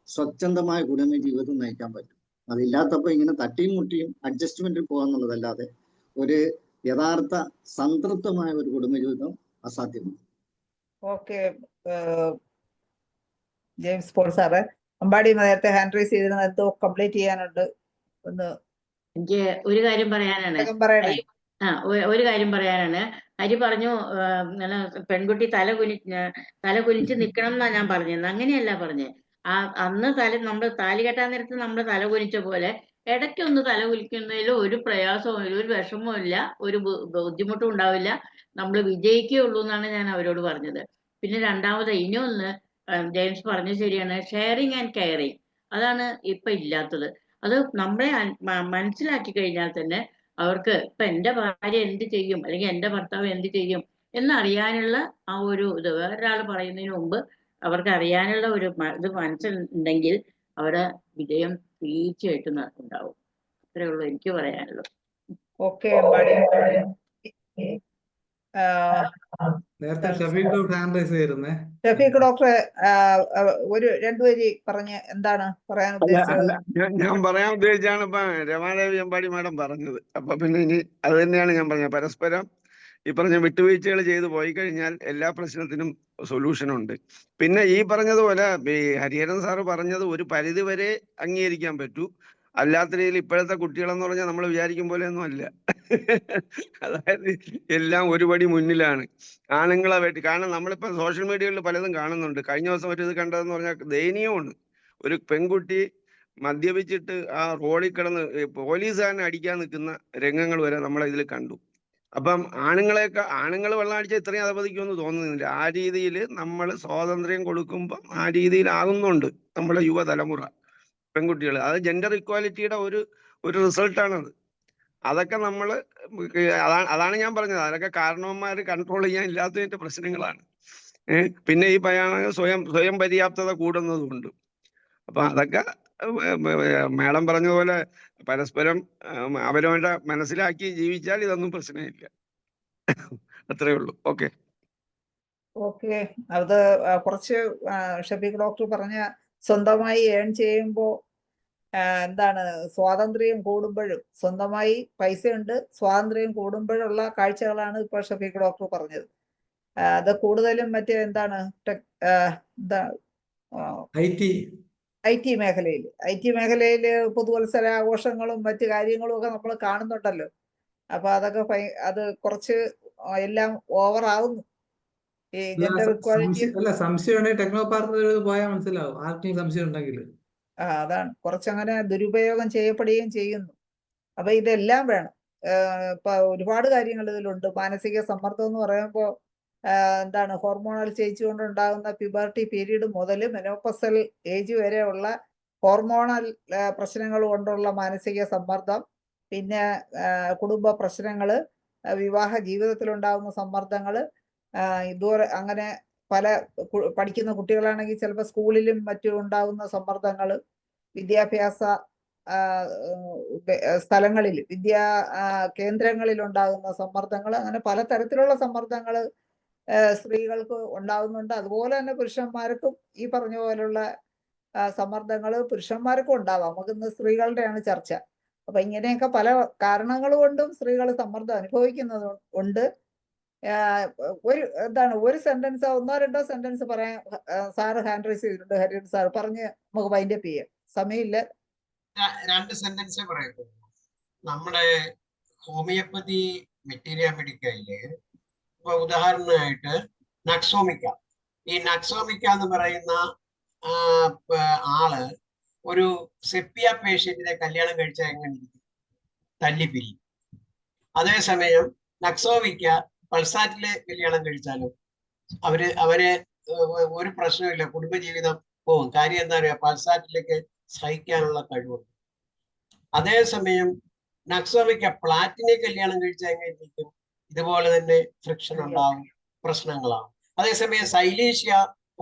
സ്വച്ഛന്തമായ കുടുംബ ജീവിതം നയിക്കാൻ പറ്റും. അതില്ലാത്തപ്പോൾ ഇങ്ങനെ തട്ടിയും മുട്ടിയും അഡ്ജസ്റ്റ്മെന്റിൽ പോകാന്നുള്ളതല്ലാതെ ഒരു യഥാർത്ഥ സംതൃപ്തമായ ഒരു കുടുംബജീവിതം അസാധ്യമാണ്. Okay, James Paul sir, Ambadi നേരത്തെ ഹാൻഡ് റൈസ് ചെയ്തിരുന്ന എന്തോ കംപ്ലീറ്റ് ചെയ്യാനുണ്ട്. ഒന്ന് എനിക്ക് ഒരു കാര്യം പറയാനാണ്. പറയണേ. ഒരു കാര്യം പറയാനാണ്. ഹരി പറഞ്ഞു പെൺകുട്ടി തല കുനിച്ച് നിൽക്കണം എന്നാ ഞാൻ പറഞ്ഞത്. അങ്ങനെയല്ല പറഞ്ഞത്. അന്ന് നമ്മൾ താലി കെട്ടാൻ നേരത്ത് നമ്മൾ തല കുനിച്ച പോലെ ഇടയ്ക്കൊന്ന് തല കുലിക്കുന്നതിൽ ഒരു പ്രയാസവും ഒരു വിഷമവും ഇല്ല, ഒരു ബുദ്ധിമുട്ടും ഉണ്ടാവില്ല. നമ്മൾ വിജയിക്കുകയുള്ളൂ എന്നാണ് ഞാൻ അവരോട് പറഞ്ഞത്. പിന്നെ രണ്ടാമത് ഇനിയൊന്ന് ജെയിംസ് പറഞ്ഞത് ശരിയാണ്, ഷെയറിങ് ആൻഡ് കെയറിങ്. അതാണ് ഇപ്പൊ ഇല്ലാത്തത്. അത് നമ്മളെ മനസ്സിലാക്കി കഴിഞ്ഞാൽ തന്നെ അവർക്ക് ഇപ്പൊ എന്റെ ഭാര്യ എന്ത് ചെയ്യും അല്ലെങ്കിൽ എന്റെ ഭർത്താവ് എന്ത് ചെയ്യും എന്നറിയാനുള്ള ആ ഒരു ഇത് വേറൊരാൾ പറയുന്നതിന് മുമ്പ് അവർക്ക് അറിയാനുള്ള ഒരു ഇത് മനസ്സിലുണ്ടെങ്കിൽ അവരുടെ വിജയം തീർച്ചയായിട്ടും ഉണ്ടാവും. അത്രേ ഉള്ളൂ എനിക്ക് പറയാനുള്ളത്. ഓക്കെ അമ്പാടി. നേരത്തെ ഷഫീഖ് ഡോക്ടർ ഹാൻഡ് റൈസ് ചെയ്തിരുന്നേ. ഷഫീഖ് ഡോക്ടറെ ഒരു 2 വരി പറഞ്ഞ് എന്താണ് പറയാൻ ഉദ്ദേശിച്ചത്? ഞാൻ പറയാൻ ഉദ്ദേശിച്ചാണ് ഇപ്പൊ രമാദേവി അമ്പാടി മാഡം പറഞ്ഞത്. അപ്പൊ പിന്നെ ഇനി അത് തന്നെയാണ് ഞാൻ പറഞ്ഞത്. പരസ്പരം ഈ പറഞ്ഞ വിട്ടുവീഴ്ചകൾ ചെയ്തു പോയി കഴിഞ്ഞാൽ എല്ലാ പ്രശ്നത്തിനും സൊല്യൂഷൻ ഉണ്ട്. പിന്നെ ഈ പറഞ്ഞതുപോലെ ഈ ഹരിഹരൻ സാറ് പറഞ്ഞത് ഒരു പരിധി വരെ അംഗീകരിക്കാൻ പറ്റൂ. അല്ലാത്ത രീതിയിൽ ഇപ്പോഴത്തെ കുട്ടികളെന്ന് പറഞ്ഞാൽ നമ്മൾ വിചാരിക്കും പോലെയൊന്നും അല്ല. അതായത് എല്ലാം ഒരു പടി മുന്നിലാണ്. ആണുങ്ങളെ വേണ്ടി, കാരണം നമ്മളിപ്പോ സോഷ്യൽ മീഡിയകളിൽ പലതും കാണുന്നുണ്ട്. കഴിഞ്ഞ ദിവസം ഒരു ഇത് കണ്ടതെന്ന് പറഞ്ഞാൽ ദയനീയമാണ്. ഒരു പെൺകുട്ടി മദ്യപിച്ചിട്ട് ആ റോഡിൽ കിടന്ന് പോലീസുകാരനെ അടിക്കാൻ നിൽക്കുന്ന രംഗങ്ങൾ വരെ നമ്മളെ ഇതിൽ കണ്ടു. അപ്പം ആണുങ്ങൾ വെള്ളം അടിച്ചാൽ ഇത്രയും അധപതിക്കുമെന്ന് തോന്നുന്നില്ല. ആ രീതിയിൽ നമ്മൾ സ്വാതന്ത്ര്യം കൊടുക്കുമ്പം ആ രീതിയിലാകുന്നുണ്ട് നമ്മുടെ യുവതലമുറ, പെൺകുട്ടികൾ. അത് ജെൻഡർ ഇക്വാലിറ്റിയുടെ ഒരു റിസൾട്ടാണത്. അതൊക്കെ നമ്മൾ അതാണ് ഞാൻ പറഞ്ഞത്, അതൊക്കെ കാരണവന്മാർ കൺട്രോൾ ചെയ്യാൻ ഇല്ലാത്തതിന്റെ പ്രശ്നങ്ങളാണ്. പിന്നെ ഈ സ്വയം പര്യാപ്തത കൂടുന്നതുകൊണ്ട്. അപ്പൊ അതൊക്കെ മാഡം പറഞ്ഞതുപോലെ പരസ്പരം അവരവരുടെ മനസ്സിലാക്കി ജീവിച്ചാൽ ഇതൊന്നും പ്രശ്നമില്ല. അത്രേ ഉള്ളൂ. ഓക്കെ. ഓക്കെ, അത് കുറച്ച് ഷഫീഖ് ഡോക്ടർ പറഞ്ഞ സ്വന്തമായി ഏൺ ചെയ്യുമ്പോൾ എന്താണ് സ്വാതന്ത്ര്യം കൂടുമ്പോഴും, സ്വന്തമായി പൈസയുണ്ട്, സ്വാതന്ത്ര്യം കൂടുമ്പോഴുള്ള കാഴ്ചകളാണ് ഇപ്പോൾ ഷഫീഖ് ഡോക്ടർ പറഞ്ഞത്. അത് കൂടുതലും മറ്റേ എന്താണ് IT മേഖലയിൽ പുതുവത്സര ആഘോഷങ്ങളും മറ്റു കാര്യങ്ങളും ഒക്കെ നമ്മൾ കാണുന്നുണ്ടല്ലോ. അപ്പൊ അതൊക്കെ അത് കുറച്ച് എല്ലാം ഓവർ ആവുന്നു. ഈ ജെൻഡർ ഇക്വാലിറ്റി സംശയമുണ്ടെങ്കിൽ ടെക്നോ പാർക്ക് പോയാൽ മനസ്സിലാവും, ആർക്കും സംശയം ഉണ്ടെങ്കിൽ. അതാണ്, കുറച്ചങ്ങനെ ദുരുപയോഗം ചെയ്യപ്പെടുകയും ചെയ്യുന്നു. അപ്പൊ ഇതെല്ലാം വേണം. ഇപ്പൊ ഒരുപാട് കാര്യങ്ങൾ ഇതിലുണ്ട്. മാനസിക സമ്മർദ്ദം എന്ന് പറയുമ്പോൾ എന്താണ് ഹോർമോണൽ ചേഞ്ച് കൊണ്ടുണ്ടാകുന്ന പ്യൂബർട്ടി പീരീഡ് മുതൽ മെനോപ്പസൽ ഏജ് വരെയുള്ള ഹോർമോണൽ പ്രശ്നങ്ങൾ കൊണ്ടുള്ള മാനസിക സമ്മർദ്ദം, പിന്നെ കുടുംബ പ്രശ്നങ്ങള്, വിവാഹ ജീവിതത്തിലുണ്ടാകുന്ന സമ്മർദ്ദങ്ങള്, ഇതുപോലെ അങ്ങനെ പല പഠിക്കുന്ന കുട്ടികളാണെങ്കിൽ ചിലപ്പോൾ സ്കൂളിലും മറ്റും ഉണ്ടാകുന്ന സമ്മർദ്ദങ്ങള്, വിദ്യാഭ്യാസ സ്ഥലങ്ങളിൽ, കേന്ദ്രങ്ങളിൽ ഉണ്ടാകുന്ന സമ്മർദ്ദങ്ങൾ, അങ്ങനെ പലതരത്തിലുള്ള സമ്മർദ്ദങ്ങള് സ്ത്രീകൾക്ക് ഉണ്ടാകുന്നുണ്ട്. അതുപോലെ തന്നെ പുരുഷന്മാർക്കും ഈ പറഞ്ഞ പോലുള്ള സമ്മർദ്ദങ്ങൾ പുരുഷന്മാർക്കും ഉണ്ടാവാം. നമുക്കിന്ന് സ്ത്രീകളുടെയാണ് ചർച്ച. അപ്പൊ ഇങ്ങനെയൊക്കെ പല കാരണങ്ങൾ കൊണ്ടും സ്ത്രീകൾ സമ്മർദ്ദം അനുഭവിക്കുന്നത് ഉണ്ട്. ഒരു സെന്റൻസ്, 1-2 സെന്റൻസ് പറയാൻ സാറ് ഹാൻഡ് റൈസ് ചെയ്തിട്ടുണ്ട്. ഹരിൻ സാർ പറഞ്ഞ് നമുക്ക് വൈൻഡപ്പ് ചെയ്യാം, സമയമില്ല. 2 സെന്റൻസേ പറയുള്ളൂ. നമ്മുടെ ഹോമിയോപ്പതി മെറ്റീരിയ മെഡിക്കയില് ഇപ്പൊ ഉദാഹരണമായിട്ട് നക്സോമിക്ക, ഈ നക്സോമിക്ക എന്ന് പറയുന്ന ആള് ഒരു സെപ്പിയ പേഷ്യന്റിനെ കല്യാണം കഴിച്ചാൽ എങ്ങനെ ഇരിക്കും? തല്ലിപ്പിരിയും. അതേസമയം നക്സോമിക്ക പൾസാറ്റിലെ കല്യാണം കഴിച്ചാലും അവരെ ഒരു പ്രശ്നമില്ല, കുടുംബജീവിതം പോകും. കാര്യം എന്താ പറയുക, പൾസാറ്റിലേക്ക് സഹിക്കാനുള്ള കഴിവുണ്ട്. അതേസമയം നക്സോമിക്ക പ്ലാറ്റിനെ കല്യാണം കഴിച്ചാൽ എങ്ങനെ ഇരിക്കും? ഇതുപോലെ തന്നെ ഫ്രിക്ഷൻ ഉണ്ടാവും, പ്രശ്നങ്ങളാവും. അതേസമയം സൈലീഷ്യ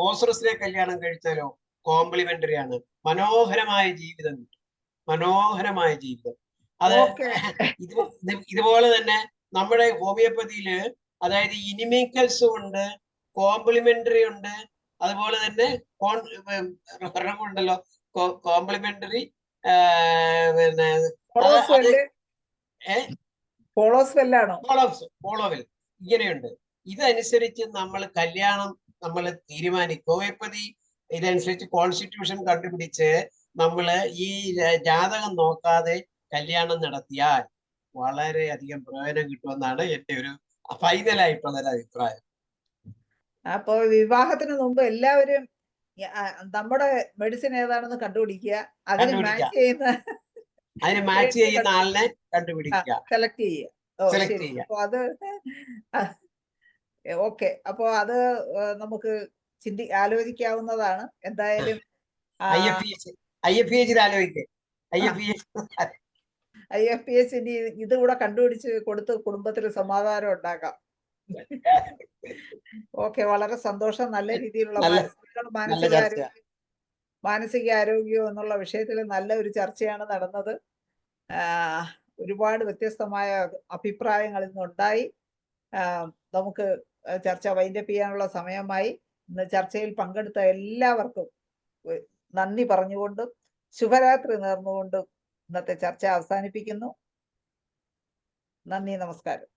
ഓസറസിനെ കല്യാണം കഴിച്ചാലോ കോംപ്ലിമെന്ററി ആണ്, മനോഹരമായ ജീവിതം കിട്ടും, മനോഹരമായ ജീവിതം. അത് ഇതുപോലെ തന്നെ നമ്മുടെ ഹോമിയോപ്പതിയില്, അതായത് ഇനിമിക്കൽസും ഉണ്ട്, കോംപ്ലിമെന്ററി ഉണ്ട്, അതുപോലെ തന്നെ ഉണ്ടല്ലോ കോംപ്ലിമെന്ററി, പിന്നെ ഫോളോവെൽ, ഇങ്ങനെയുണ്ട്. ഇതനുസരിച്ച് നമ്മൾ കല്യാണം നമ്മൾ തീരുമാനിക്കും. ഹോമിയോപ്പതി ഇതനുസരിച്ച് കോൺസ്റ്റിറ്റ്യൂഷൻ കണ്ടുപിടിച്ച് നമ്മള് ഈ ജാതകം നോക്കാതെ കല്യാണം നടത്തിയാൽ വളരെയധികം പ്രയോജനം കിട്ടുമെന്നാണ് എന്റെ ഒരു ഫൈനലായിട്ടുള്ള ഒരു അഭിപ്രായം. അപ്പൊ വിവാഹത്തിന് മുമ്പ് എല്ലാവരും നമ്മുടെ മെഡിസിൻ ഏതാണെന്ന് കണ്ടുപിടിക്കുക, അതിന് മാച്ച് ചെയ്യുന്ന ആളിനെ കണ്ടുപിടിക്കുക, സെലക്ട് ചെയ്യുക. അപ്പൊ അത് ഓക്കെ. അപ്പൊ അത് നമുക്ക് ആലോചിക്കാവുന്നതാണ്. എന്തായാലും IFPH ഇതുകൂടെ കണ്ടുപിടിച്ച് കൊടുത്ത് കുടുംബത്തിൽ സമാധാനം ഉണ്ടാക്കാം. ഓക്കെ, വളരെ സന്തോഷം. നല്ല രീതിയിലുള്ള മാനസികാരോഗ്യം എന്നുള്ള വിഷയത്തിൽ നല്ല ഒരു ചർച്ചയാണ് നടന്നത്. ഒരുപാട് വ്യത്യസ്തമായ അഭിപ്രായങ്ങൾ ഇന്നുണ്ടായി. നമുക്ക് ചർച്ച വൈൻഡപ്പ് ചെയ്യാനുള്ള സമയമായി. ഇന്ന് ചർച്ചയിൽ പങ്കെടുത്ത എല്ലാവർക്കും നന്ദി പറഞ്ഞുകൊണ്ടും ശുഭരാത്രി നേർന്നുകൊണ്ടും ഇന്നത്തെ ചർച്ച അവസാനിപ്പിക്കുന്നു. നന്ദി, നമസ്കാരം.